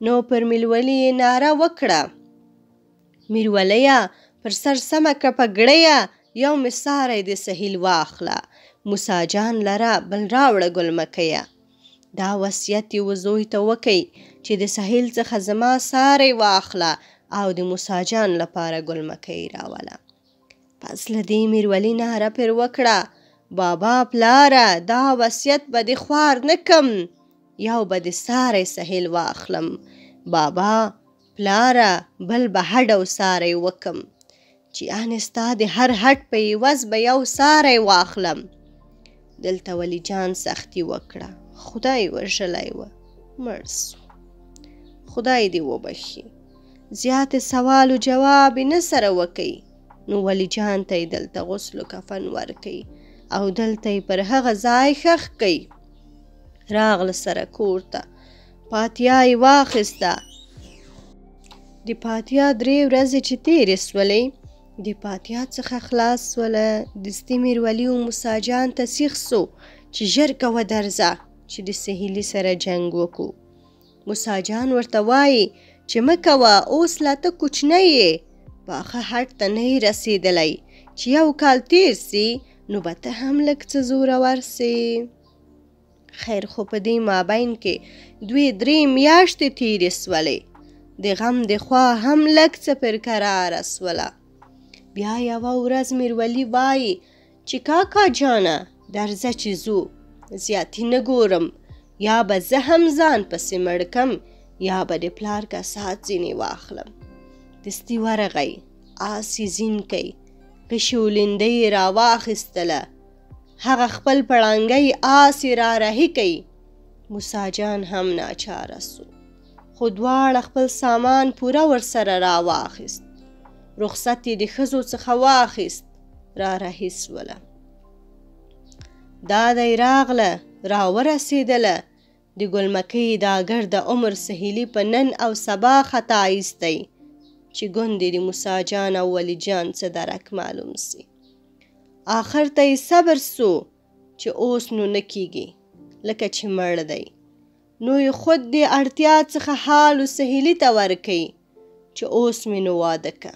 A: نو پر میرولی یې ناره وکړه: میرولیه پر سر سمه که پګړیه، یو مې ساری د سهیل واخله. موسی جان لره بل راوړه ګلمکیه. دا وصیت یې زوی ته وکړ چې د سهیل څخه زما ساری واخله او د موسی جان لپاره ګلمکۍ راوله. پس له دې میرولی ناره پر وکړه: بابا پلاره دا وصیت به دې خوار نه کم، یو به د ساری سهیل واخلم. بابا پلاره بل به هډ او ساری وکم، چې یعنې ستا د هر هډ په عوض به یو ساری واخلم. دلته ولی جان سختي وکړه. خدای وژلی و، مړ سو. خدای دې وبخي. زیات سوال و جواب نه سره وکئ. نو ولی جان ته یې دلته غسل و کفن ورکئ او دلته یې پر هغه ځای ښخ کئ. راغله سره کور ته، پاتیا یې واخیسته. د پاتیا 3 ورځې چې تېرې سولې، د پاتیا څخه خلاص سوله. دستي میرولی و موسی جان ته سیخ سو چې ژر کوه درځه چې د سهیلي سره جنګ وکړو. موسی جان ورته وایي چې مه کوه، اوس لا ته کوچنی یې، پاخه هډ ته نه یې رسېدلی، چې یو کال تېر سي نو به ته هم لږ څه زورور سې. خیر خو په دې مابین کې 2-3 میاشتې تېرې سولې. د غم د خوا هم لږ څه پر کراره سوله. بیا یوه ورځ میرولی وایي چې کاکا جانه درځه چې ځو، زیاتې نه ګورم، یا به زه هم ځان پسې مړ کم یا به د پلار کسات ځینې واخلم. دستي ورغی، آس یې زین کئ، غشي و لنده یې راواخیستله، هغه خپل پړانګی آس یې را رهي کئ. موسی جان هم ناچاره سو، خو دواړه خپل سامان پوره ورسره راواخیست. رخصت یې د ښځو څخه واخیست، را رهي سوله. دا دی راغله راورسېدله، د ګلمکۍ دا ګرده عمر سهیلي په نن او سبا خطا ایستی، چې ګوندې د موسی جان او ولی جان څه درک معلوم سي. آخر ته یې صبر سو چې اوس نو نه کیږي لکه چې مړ دی. نو یې خود د اړتیا څخه حال و سهیلي ته ورکئ چې اوس مې نو واده که.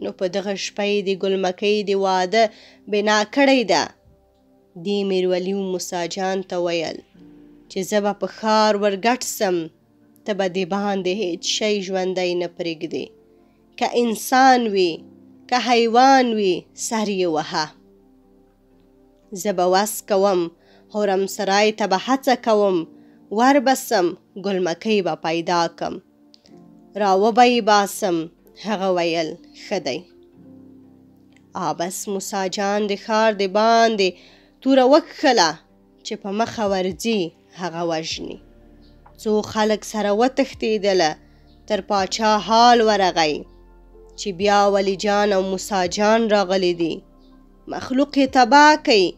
A: نو په دغه شپه یې د ګلمکۍ د واده بنا کړی ده. دې میرولی و موسی جان ته ویل چې زه به په ښار ورګډ سم، ته به د باندې هیڅ شی ژوندی نه پرېږدې، که انسان وي که حیوان وي سر یې وهه. زه به وس کوم، حرمسرای ته به هڅه کوم، ور بسم، ګلمکۍ به پیدا کم، راوبه یې باسم. هغه ویل ښه دی. بس موسی جان د ښار د باندې توره وکښله چې په مخه ورځي هغه وژني. څو خلک سره وتښتېدله، تر پاچا حال ورغی چې بیا ولی جان او موسی جان راغلی دي. مخلوق یې تباه کوي.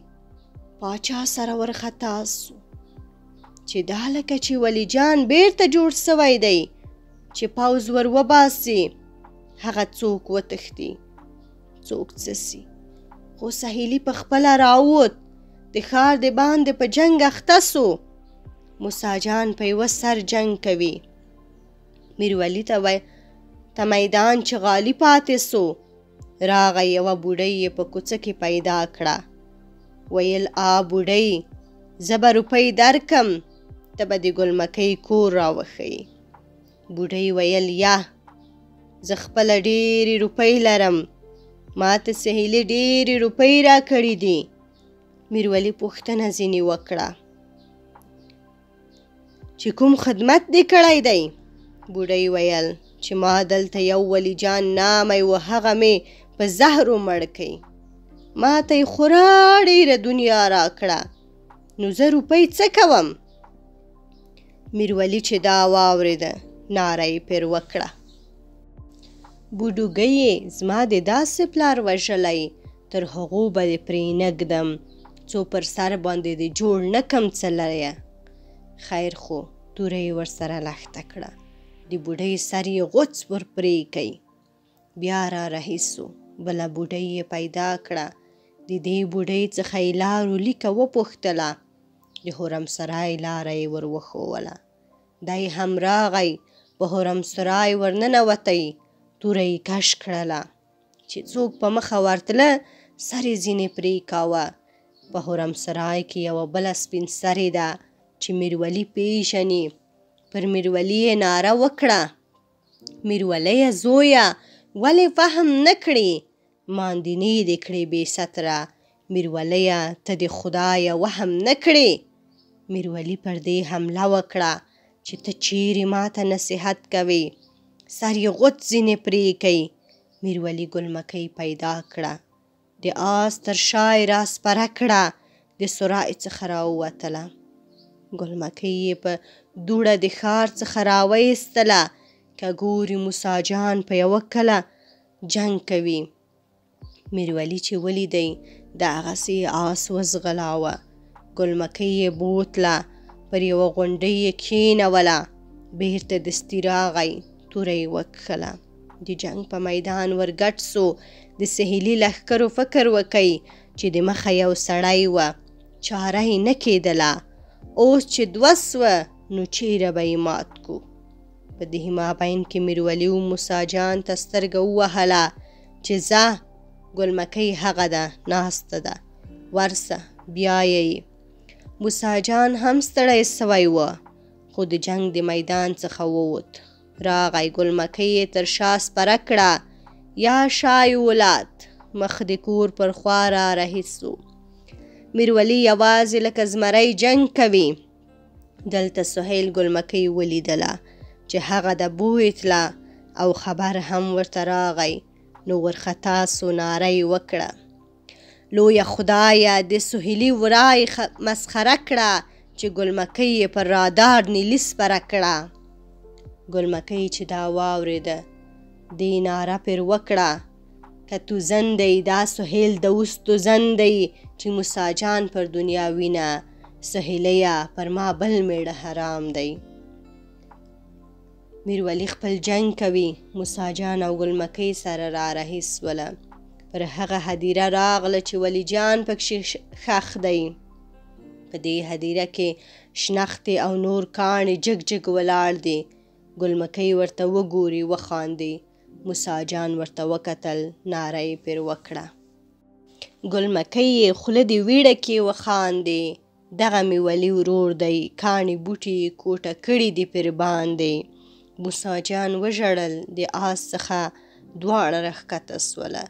A: پاچا سره ورخطا سو چې دا لکه چې ولی جان بیرته جوړ سوی دی چې پوځ ور وباسي هغه څوک وتښتي څوک څه سي. خو سهیلي په خپله راووت، د ښار د باندې په جنګ اخته سو. موسی جان په یوه سر جنګ کوي. میرولی ته میدان چې غالي پاتې سو. راغی یوه بوډۍ یې په کوڅه کې پیدا کړه. ویل بوډۍ زه به روپۍ درکم، ته به د ګلمکۍ کور راوښیي. بوډۍ ویل یا زه خپله ډېرې روپۍ لرم، ما ته سهیلي ډېرې روپۍ راکړي دي. میرولی پوښتنه ځینې وکړه چې کوم خدمت دې کړی دی؟ بوډۍ ویل چې ما دلته یو ولی جان نامی و هغه مې په زهرو مړ کړ. ما ته یې خورا ډېره دنیا راکړه، نو زه روپۍ څه کوم؟ میرولی چې دا واورېده ناره یې پرې وکړه. بوډوګۍ زما د داسې پلار وژلی، تر هغو به دې پرېنږدم څو پر سر باندې دې جوړ نه کم څه لریه. خیر خو توره یې ورسره لښته کړه. د بوډۍ سر یې غوڅ ور پرې کړ. بیا را رهي سو. بله بوډۍ یې پیدا کړه. د دې بوډۍ څخه یې لارو لیکه وپوښتله. د حرمسرای لاره یې ور وښووله. دی هم راغی، په حرمسرای ورننوتی. توره یې کش کړله. چې څوک په مخه ورتله سر یې ځینې پرې کاوه. په حرمسرای کې یوه بله سپین سرې ده چې میرولی پیژني. پر میرولی یې ناره وکړه: میرولیه زویه، ولې فهم نه کړې؟ ماندینې دې کړې بې ستره. میرولیه ته د خدایه وهم نه کړې؟ میرولی پر دې حمله وکړه چې ته چیرې ما ته نصیحت کوې. سر یې غوڅ ځینې پرې کړ. میرولی ګلمکۍ پیدا کړه. د آس تر شا یې را سپره کړه. د سرای څخه راووتله. ګلمکۍ یې په دوړه د ښار څخه راویستله. که ګوري موسی جان په یوه کله جنګ کوي. میرولی چې ولیدی دغسې آس وځغلاوه. ګلمکۍ یې بوتله، پر یوه غونډۍ یې کښېنوله. بېرته دستي راغی، توره یې وکښله. د جنګ په میدان ورګډ سو. د سهیلي لښکرو فکر وکئ چې د مخه یو سړی وه، چاره یې نه کېدله. اوس چې دوه سوه نو چیرې به یې مات کو. په دې مابین کې میرولی و موسی جان ته سترګه ووهله چې ځه ګلمکۍ هغه ده ناسته ده، ورسه بیایه. موسی جان هم ستړی سوی و، خو د جنګ د میدان څخه ووت. راغی ګلمکۍ یې تر شا سپره کړه. یا شای ولاد، مخ د کور پر خوا را رهي سو. میرولی یوازې لکه زمری جنګ کوي. دلته سهیل ګلمکۍ ولیدله چې هغه د بوی تله او خبر هم ورته راغی. نو ورخطا سو، ناره یې وکړه: لویه خدایه، د سهیلي ورای مسخره کړه چې ګلمکۍ یې پر رادار نیلي سپره کړه. ګلمکۍ چې دا واورېده دې ناره پرې وکړه: که تو زندی، دا سهیل د اوس تو زندی چې موسی جان پر دنیا وینه. سهیلیه پر ما بل میړه حرام دی. میرولی خپل جنګ کوي. موسی جان او ګلمکۍ سره را رهي سوله. پر هغه هدیره راغله چې ولی جان پکښې ښخ دی. په دې هدیره کې شنختې او نور کاڼي جګ جګ ولاړ دي. ګلمکۍ ورته وګوري وخاندي. موسی جان ورته وکتل، ناره یې پرې وکړه. ګلمکۍ یې خوله د ویړه کې وخاندي. دغه مې ولي ورور دی، کاڼي بوټي کوټه کړي دي پر باندې. موسی جان وژړل. د آس څخه دواړه راښکته سوله.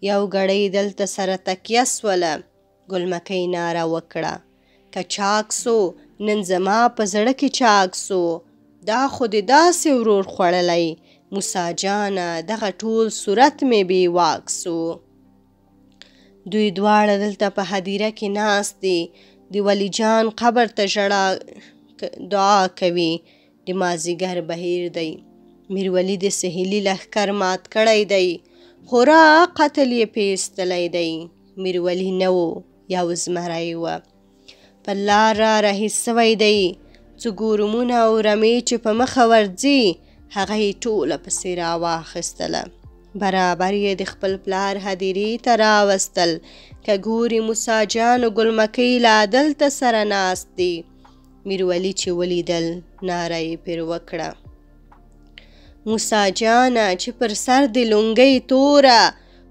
A: یو ګړی دلته سره تکیه سوله. ګلمکۍ ناره وکړه: که چاک سو نن زما په زړه کې چاک سو. دا خو دې داسې ورور خوړلی موسی جانه، دغه ټول صورت مې بې واک سو. دوی دواړه دلته په هدیره کې ناست دي. د ولی جان قبر ته ژړا دعا کوي. د مازدیګر بهیر دی. میرولی د سهیلي لښکر مات کړی دی. خورا قتل یې پیستلی دی. میرولی نه و یو زمری و پر لار را رهي سوی دی څو ګورمونه او رمې چې په مخه ورځي هغه یې ټوله پسې راواخیستله برابر یې د خپل پلار هدیرې ته راوستل که ګوري موسی جان او ګل مکۍ لا دلته سره ناست دي میرولی چې ولیدل ناره یې پرې وکړه موسی جانه چې پر سر د لونګۍ توره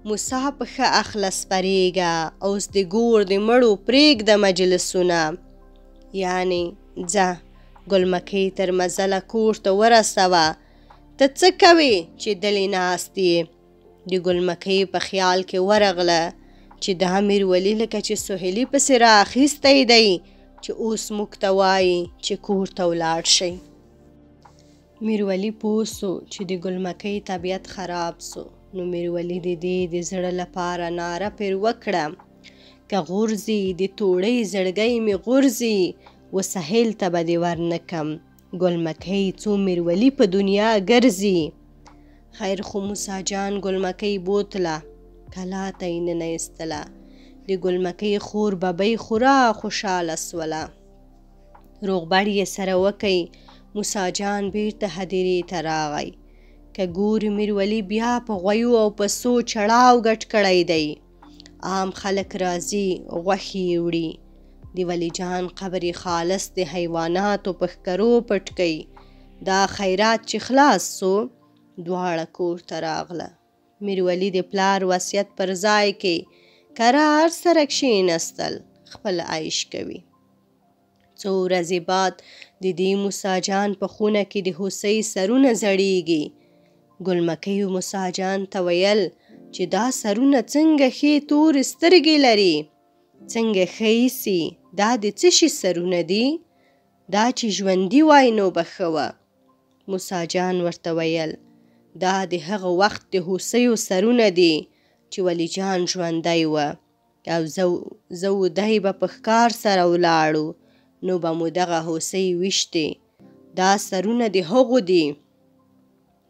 A: موسی په ښه اخله سپرېږه اوس د ګور د مړو پرېږده مجلسونه یعنې ځه ګل مکۍ تر مزله کور ته ورسوه ته څه کوې چې دلې ناست یې د ګل مکۍ په خیال کې ورغله چې دا میرولی لکه چې سهیلي پسې رااخیستی دی چې اوس موږ ته وایي چې کور ته ولاړ شئ میرولی پوه سو چې د ګل مکۍ طبیعت خراب سو نو میرولی د دې د زړه لپاره ناره پرې وکړه که غورځي د توړۍ زړګۍ مې غورځي و سهیل ته به دې ورنکم ګل مکۍ څو میرولی په دنیا ګرځي خیر خو موسی جان ګل مکۍ بوتله کلا ته یې ننایستله د ګل مکۍ خور ببۍ خورا خوشحاله سوله روغبړ یې سره وکئ موسی جان بیرته هدیرې ته راغی که ګوري میرولی بیا په غویو او پسو چړاو ګټ کړی دی عام خلک راځي غوښې یې وړي د ولی جان قبر خالص د حیواناتو په ښکرو پټ کوي دا خیرات چې خلاص سو دواړه کور ته راغله میرولی د پلار وصیت پر ځای کې کرار سره کښېنستل خپل عیش کوي څو ورځې بعد د دې موسی جان په خونه کې د هوسۍ سرونه زړیږي ګل مکۍ موسی جان ته ویل چې دا سرونه څنګه ښې تورې سترګې لري څنګه ښه ایسي دا د څه شي سرونه دي دا چې ژوندي وای نو به ښه وه موسی جان ورته ویل دا د هغه وخت د هوسیو سرونه دي چې ولی جان ژوندی وه او زه و دی به په ښکار سره ولاړو نو به مو دغه هوسۍ ویشتې دا سرونه د هغو دي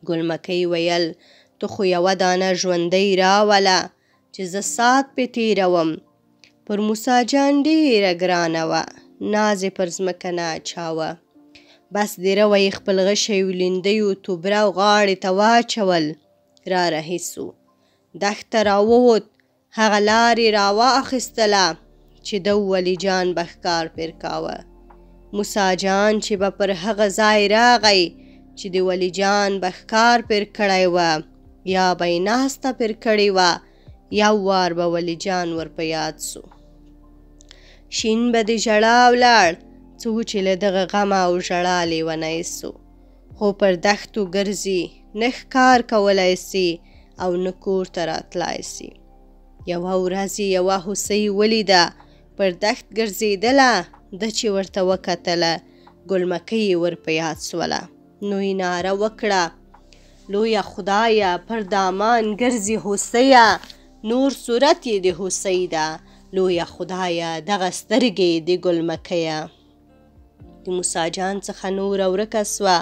A: ګل مکۍ ویل ته خو یوه دانه ژوندۍ راوله چې زه سات پې تېروم پر موسی جان ډېره ګرانه وه ناز یې پر ځمکه نه اچاوه بس د روه یې خپل غشی و لیندیو توبره او غاړې ته واچول را رهي سو دښته راووت هغه لارې راواخیستله چې د ولی جان به ښکار پرې کاوه موسی جان چې به پر هغه ځای راغی چې د ولی جان به ښکار پرې کړی وه یا به یې ناسته پرې کړې وه یو وار به ولی جان ور په یاد سو شین به د ژړا ولاړ څو چې له دغه غمه او ژړا لیونی سو خو پر دښتو ګرځي نه ښکار کولی سي او نه کور ته راتلی سي یوه ورځ یې یوه هوسۍ ولیده پر دښت ګرځېدله ده چې ورته وکتله ګل مکۍ یې ور په یاد سوله نو یې ناره وکړه لویه خدایه پر دامان ګرځي هوسیه نور صورت یې د هوسۍ ده لویه خدایه دغه سترګې د ګل مکیه د موسی جان څخه نوره ورکه سوه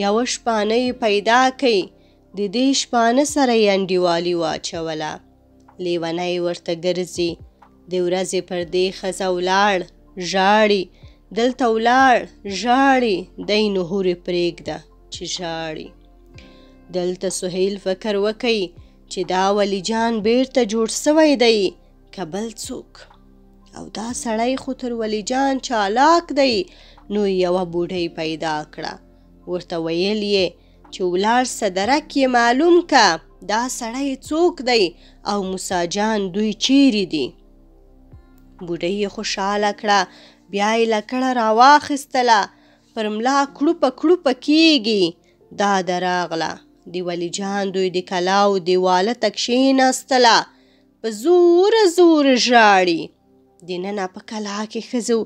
A: یوه شپانه یې پیدا کړي د دې شپانه سره یې انډیوالي واچوله لیونی ورته ګرځي د ورځې پر دې ښځه ولاړ ژاړي دلته ولاړ ژاړي دی نو هورې پرېږده چې ژاړي دلته سهیل فکر وکئ چې دا ولی جان بیرته جوړ سوی دی که بل څوک او دا سړی خو تر ولی جان چالاک دی نو یوه بوډۍ پیدا کړه ورته ویل یې چې ولاړ سه درک یې معلوم که دا سړی څوک دی او موسی جان دوی چیرې دي بوډۍ یې خوشحاله کړه بیا یې لکړه راواخیستله پر ملا کړوپه کړوپه کیږي دا راغله د ولی جان دوی د کلا او دیواله ته کښېناستله په زوره زوره ژاړي دننه په کلا کې ښځو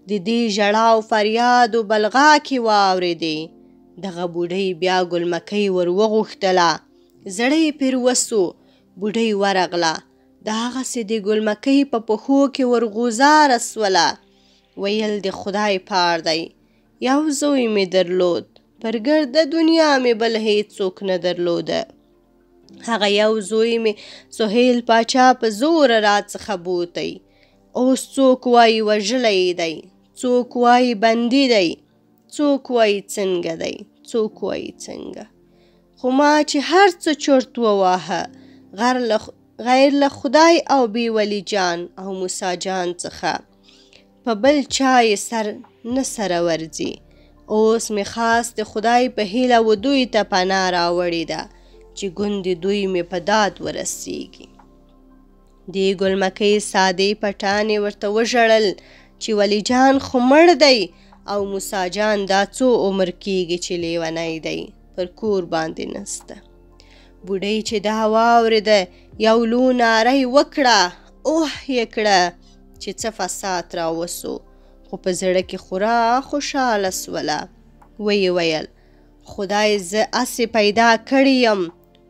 A: د دې ژړا او فریاد و بلغاکې واورېدې دغه بوډۍ بیا ګل مکۍ ور وغوښتله زړه یې پرې وسو بوډۍ ورغله د هغسې د ګل مکۍ په پښو کې ورغوزاره سوله ویل د خدای پار دی یو زوی مې درلود پر ګرده دنیا مې بل هیڅوک نه درلوده هغه یو زوی مې سهیل پاچا په زور راڅخه بوتی. اوس څوک وایي وژلی دی، څوک وایي بندي دی، څوک وایي څنګه دی، څوک وایي څنګه. خو ما چې هر څه چرت وواهه غیر له خدای او بی ولی جان او موسی جان څخه په بل چا یې سر نه سره ورځي. اوس مې خاص د خدای په هیله و دوی ته پناه راوړې ده چې ګوندې دوی مې په داد ورسیږي. دې ګلمکۍ سادې پټانې ورته وژړل چې ولی جان خو مړ دی او موسی جان دا څو عمر کېږي چې لیونی دی، پر کور باندې نسته. بوډۍ چې دا واورېده یو لو ناره یې وکړه، اوه یې کړه چې څه فساد راوسو، خو په زړه کې خورا خوشحاله سوله. ویې ویل خدای زه اسې پیدا کړی یم،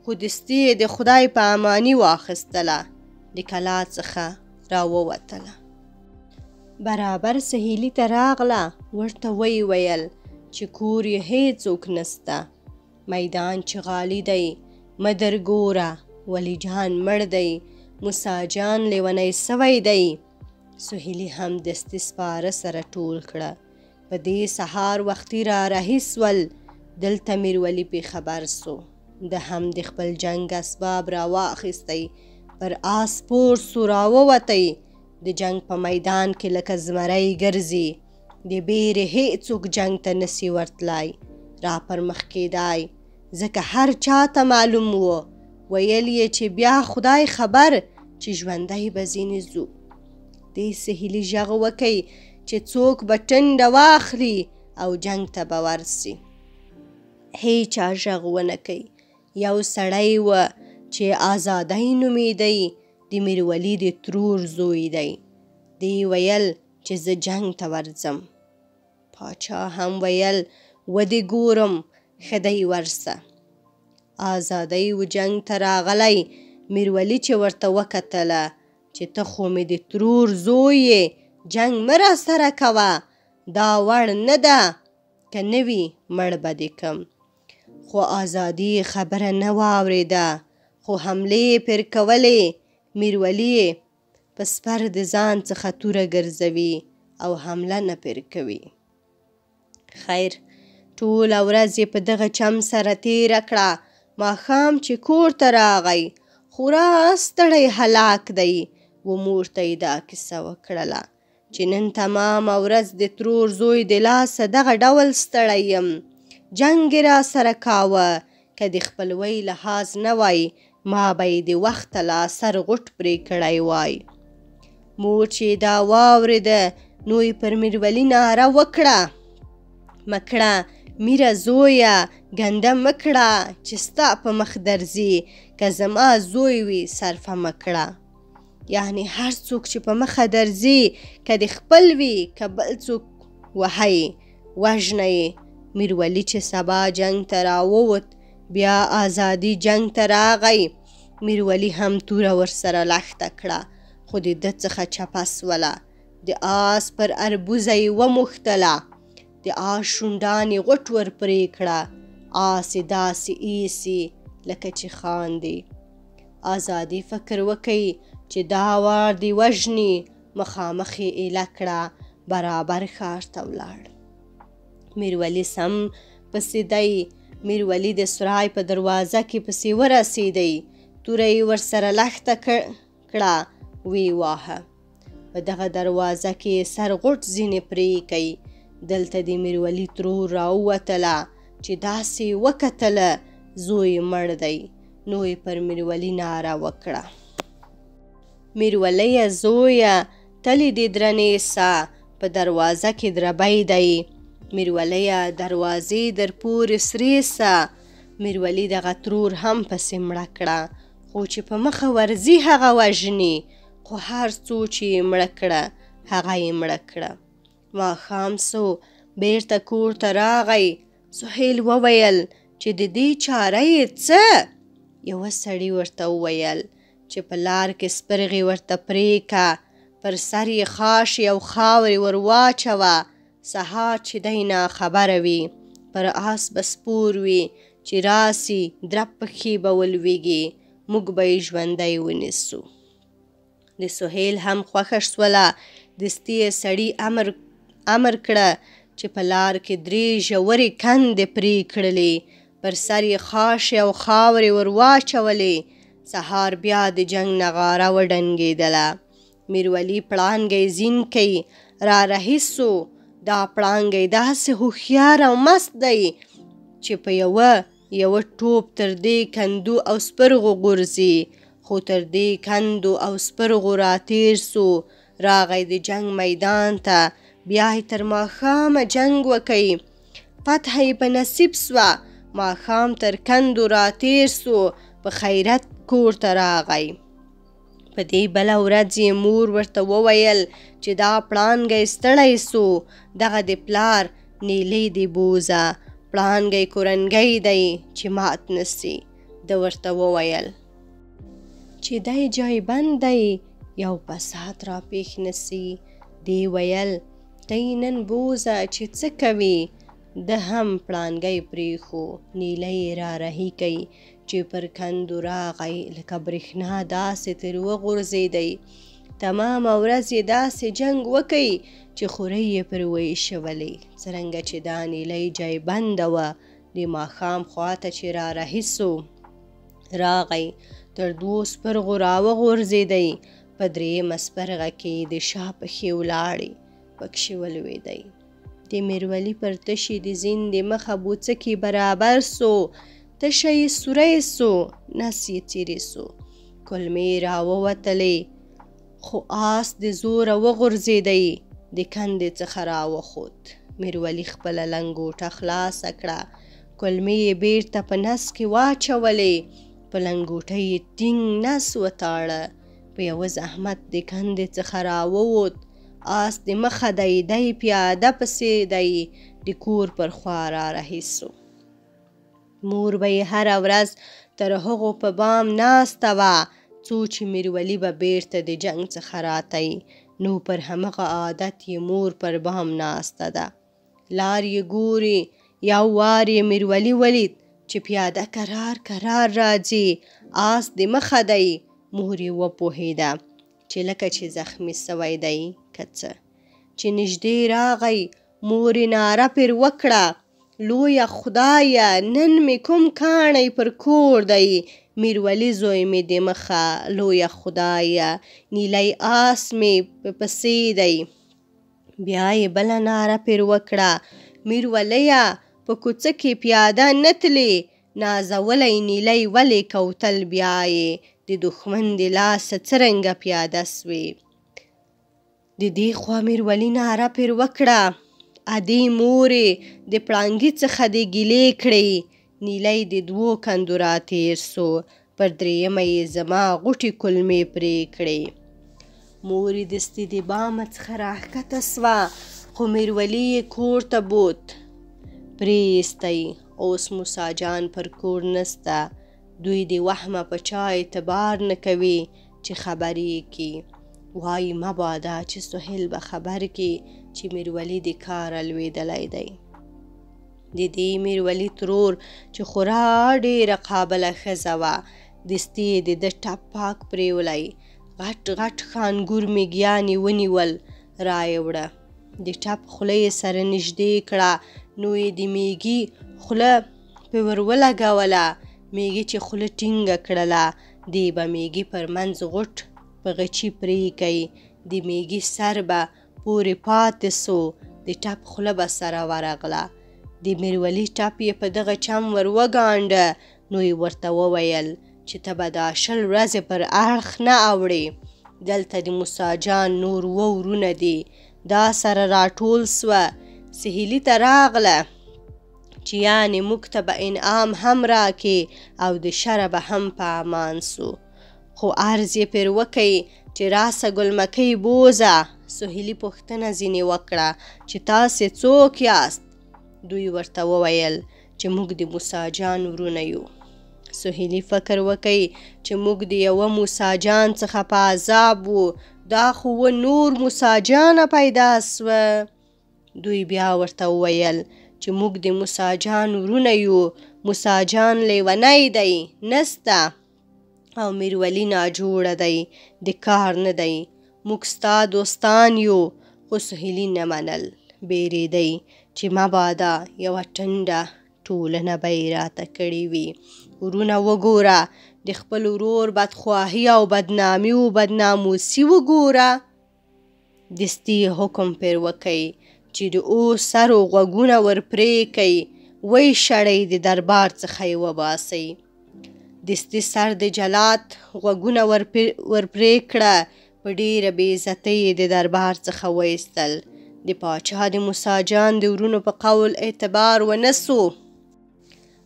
A: خو دستي یې د خدای په اماني واخیستله، د کلا څخه راووتله. برابر سهیلي ته راغله، ورته ویې ویل چې کور یې هیڅوک نسته، میدان چې غالي دی، مدر ګوره ولی جان مړ دی، موسی جان لیونی سوی دی. سهیلي هم دستي سپاره سره ټول کړه. په دې سهار وختي را رهي سول. دلته میرولی پې خبر سو. د هم د خپل جنگ اسباب را واخیستی، پر آس سپور سو راووتی. د جنگ په میدان کې لکه زمری ګرځي، د بیرې هیڅوک جنگ ته نسی ورتلی را پر مخ کېدای، ځکه هر چاته معلوم و، ویل یې چې بیا خدای خبر چې ژوندی به ځینې ځو. دې سهیلي غږ وکی چې څوک به ټنډه واخلي او جنگ ته به ورسي. هیچا غږ ونه کوي. یو سړی و چې آزادی نومیدی، د میرولی د ترور زوی دی. دی ویل چې زه جنگ ته ورځم. پاچا هم ویل ودې ګورم، ښه دی ورسه. آزادی و جنگ ته راغلی. میرولی چې ورته وکتله چې ته خو مې د ترور زوی یې، جنگ مه را سره کوه، دا وړ نه ده، که نه وي مړ به دې کم. خو آزادي خبره نه واورېده، خو حملې پر کولې. میرولی په سپر د ځان څخه توره ګرځوي او حمله نه پر کوي. خیر ټوله ورځ یې په دغه چم سره تېره کړه. ماښام چې کور ته راغی، خورا ستړی هلاک دی، و مور ته یې دا کیسه وکړله چې نن تمامه ورځ د ترور زوی د لاسه دغه ډول ستړی یم، جنګ یې را سره کاوه، که د خپلوۍ لحاظ نه وای ما به یې د وخته لا سر غوټ پرې کړی وای. مور چې دا واورېده نو یې پر میرولی ناره وکړه، مکړه میره زویه ګنده مکړه چې ستا په مخ درځي، که زما زوی وي صرفه مکړه. یعنی هر څوک چې په مخه درځي، که د خپل وي که بل څوک وهی وژنی. میرولی چې سبا جنگ ته راووت، بیا آزادي جنگ ته راغی. میرولی هم توره ورسره لښته کړه، خو د ده څخه چپه سوله. د آس پر اربوزه یې وموښتله، د آس شونډان یې غوټ ور پرې کړه، آس یې داسې ایسي لکه چې خاندي. آزادي فکر وکړي چې دا وار دی وژني، مخامخ یې ایله کړه، برابر ښار ته ولاړ. میرولی سم پسې دی. میرولی د سرای په دروازه کې پسې ورسېدی، توره یې ورسره لښته کړه، وی واهه. په دغه دروازه کې سر غوټ ځینې پرې کوي. دلته د میرولی ترور راووتله چې داسې وکتله زوی مړ دی. نو یې پر میرولی ناره وکړه، میرولیه زویه تلې دې درنې سه، په دروازه کې دربی دی. میرولیه دروازې در پورې سرې سه. میرولی دغه ترور هم پسې مړه کړه، خو چې په مخه ورځي هغه وژني، خو هر څو چې یې مړه کړه هغه یې مړه کړه. ماښام سو، بیرته کور ته راغی. سهیل وویل چې د دې چاره یې څه؟ یوه سړي ورته وویل چې په لار کې سپرغې ورته پرېکه، پر سر یې خاشې او خاورې ور واچوه. سهار چې دی ناخبره وي، پر آس به سپور وي چې راسي درب پکې به ولویږي موږ به یې ژوندی ونیسو. د سهیل هم خوښه شوله. دستي یې سړي امر کړه چې په لار کې 3 ژورې کندې پرې کړلې، پر سر یې خاښې او خاورې ور واچولې. سهار بیا د جنګ نغاره وډنګېدله. میرولی پړانګی زینکی را رهي سو. دا پړانګی داسې هوښیار او مست دی چې په یوه ټوپ تر دې کندو او سپرغو غورځي. خو تر دې کندو او سپرغو راتېر سو. راغی د جنگ میدان ته. بیا یې تر ماښامه جنگ وکئ. فتح یې په نصیب سوه. ماښام تر کندو راتېر سو. په خیرت کور ته راغی. په دې بله ورځ یې مور ورته وویل چې دا پړانګی ستړی سو. دغه د پلار نیلی دی بوزه. پړانګی کورنګی دی چې مات نسی. ده ورته وویل چې دی جایبند دی یو بساط را پیښ نسی. دی ویل دی نن بوزه چې څه کوي. ده هم پړانګی پریښو. نیلی را رهي کوي چې پر کندو راغی لکه برېښنا داسې تر وغورځېدی. تمامه ورځ یې داسې جنګ وکئ چې خورۍ یې پر ویشولې. څرنګه چې دا نیلی جایبنده وه. د ماښام خواته چې را رهي سو راغی تر 2 سپرغو را وغورځېدی. په 3مه سپرغه کې د شا پښې ولاړې پکښې ولوېدی. د میرولی پر تشې د زین د مخه بوڅکې برابر سو. تشه یې سوری سو. نس یې څیرې سو. کلمې را ووتلې. خو آس د زوره وغورځېدی. د کندې څخه را وخوت. میرولی خپله لنګوټه خلاصه کړه. کلمې یې بیرته په نس کې واچولې. په لنګوټه یې ټینګ نس وتاړه. په یوه زحمت د کندې څخه را ووت. آس د مخه دی. دی پیاده پسې دی. د کور پر خوا را رهي سو. مور به یې هره ورځ تر هغو په بام ناسته وه څو چې میرولی به بیرته د جنګ څخه راتی. نو پر همغه عادت یې مور پر بام ناسته ده. لار یې ګوري. یو وار یې میرولی ولید چې پیاده کرار راځي. آس د مخه دی. مور یې وپوهېده چې لکه چې زخمي سوی دی که څه. چې نږدې راغی مور یې ناره پر وکړه لویه خدایه نن مې کوم کاڼی پر کور دی. میرولی زوی مې د مخه لویه خدایه نیلی آس مې په پسې دی. بیا یې بله ناره پر وکړه میرولیه په کوڅه کې پیاده نه تلې. نازولی نیلی ولې کوتل بیا یې د دښمن د لاسه څرنګه پیاده سوې. د دې خوا میرولی ناره پر وکړه ادې مورې د پړانګي څخه دې ګیلې کړې. نیلی د 2 کندو راتېر سو. پر 3مه یې زما غوټې کلمې پرې کړې. مور یې دستي د بامه څخه راښکته سوه. خو میرولی یې کور ته بوت. پرې ایستی. اوس موسی جان پر کور نسته. دوی د وهمه په چا اعتبار نه کوي چې خبر یې کي. وایي مبادا چې سهیل به خبر کي چې میرولی د کاره لوېدلی دی. د دې میرولی ترور چې خورا ډېره قابله ښځه وه. دستي یې د ده ټپ پاک پرېولی. غټ خانګور میږیان یې ونیول. را یې وړه. د ټپ خوله یې سره نږدې کړه. نو یې د میږي خوله پې ور ولګوله. میږي چې خوله ټینګه کړله دی به میږي پر منځ غوټ په غچي پرې کوي. د میږي سر به پورې پاتې سو. د ټپ خوله به سره ورغله. د میرولی ټپ یې په دغه چم ور وګانډه. نو یې ورته وویل چې ته به دا 20 ورځې پر اړخ نه اوړې. دلته د موسی جان نور 2 ورونه دي. دا سره راټول سوه. سهیلي ته راغله چې یعنې موږ ته به انعام هم راکې او د شره به هم په امان سو. خو عرض یې پر وکئ چې راسه ګلمکۍ بوزه. سهیلي پوښتنه ځینې وکړه چې تاسې څوک یاست؟ دوی ورته وویل چې موږ د موسی جان ورونه یو. سهیلي فکر وکئ چې موږ د یوه موسی جان څخه په عذاب وو. دا خو نور موسی جانه پیدا سوه. دوی بیا ورته وویل چې موږ د موسی جان ورونه یو. موسی جان لیونی دی نسته او میرولی ناجوړه دی د کار نه دی موږ ستا دوستان یو خو سهیلي نه منل بیرېدی چې مبادا یوه ټنډه ټولنه به یې راته کړې وي ورونه وګوره د خپل ورور بدخواهي او بدنامي و بدناموسي وګوره دستي حکم پر وکئ چې د اوس سرو غوږونه ورپرې کئ وی شړئ د دربار څخه یې وباسئ دستي سر د جلات غوږونه ورپرې کړه په ډېره بې عزتۍ د دربار څخه وایستل د پاچا د موسی جان د ورونو په قول اعتبار ونه سو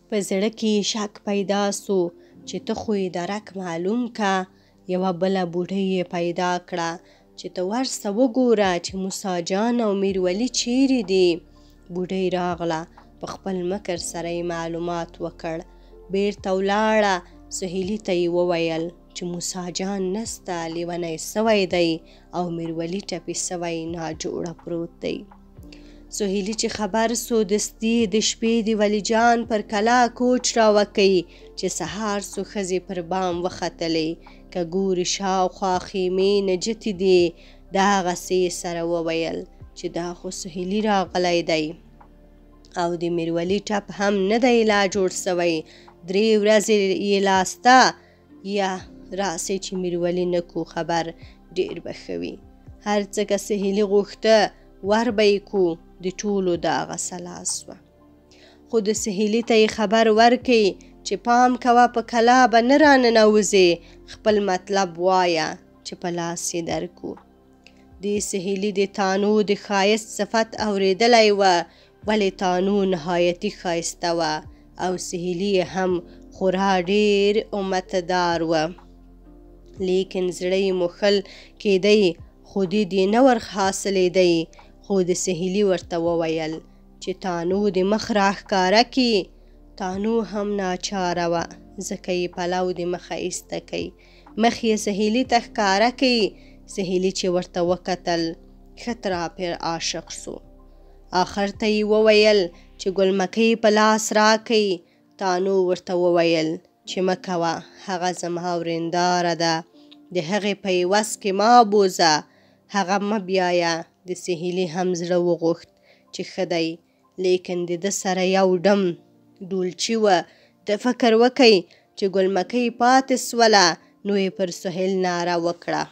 A: په زړه کې شک پیدا سو چې ته خو یې درک معلوم که یوه بله بوډۍ یې پیدا کړه چې ته ورسه وګوره چې موسی جان او میرولی چیرې دي بوډۍ راغله په خپل مکر سره یې معلومات وکړ بیرته ولاړه سهیلي ته یې وویل چې موسی جان نسته لیونی سوی دی او میرولی ټپي سوی ناجوړه پروت دی سهیلي چې خبر سو دستي د شپې د ولی جان پر کلا کوچ راوکئ چې سهار سو ښځې پر بام وختلې که ګوري شاوخوا خیمې نجتې دي دغسې سره وویل چې دا خو سهیلي راغلی دی او د میرولی ټپ هم نه دی لا جوړ سوی 3 ورځې یې لاسته یا راسئ چې میرولی نه کو خبر ډېر به ښه وي هر څه که سهیلي غوښته ور به یې کو د ټولو دغه سلا سوه خو د سهیلي ته یې خبر ورکئ چې پام کوه په کلا به نه راننوځې خپل مطلب وایه چې په لاس یې درکو دې سهیلي د تانو د ښایست صفت اورېدلی وه ولې تانو نهایتي ښایسته وه او سهیلي هم خورا ډېر امتدار وه لیکن زړه یې موښل کېدی خو دې نه ور حاصلېدی خو د سهیلي ورته وویل چې تانو د مخ راښکاره کړي تانو هم ناچاره وه ځکه یې پلو د مخه ایسته کوي مخ یې سهیلي ته ښکاره کوي سهیلي چې ورته وکتل ښه تراپې عاشق سو آخر ته یې وویل چې ګلمکۍ په لاس راکئ تانو ورته وویل چې مه کوه هغه زما ورېنداره ده د هغې په عوض کې ما بوځه هغه مه بیایه د سهیلي هم زړه وغوښت چې ښه دی لیکن د ده سره یو ډم ډولچي وه د فکر وکئ چې ګلمکۍ پاتې سوله نو یې پر سهیل ناره وکړه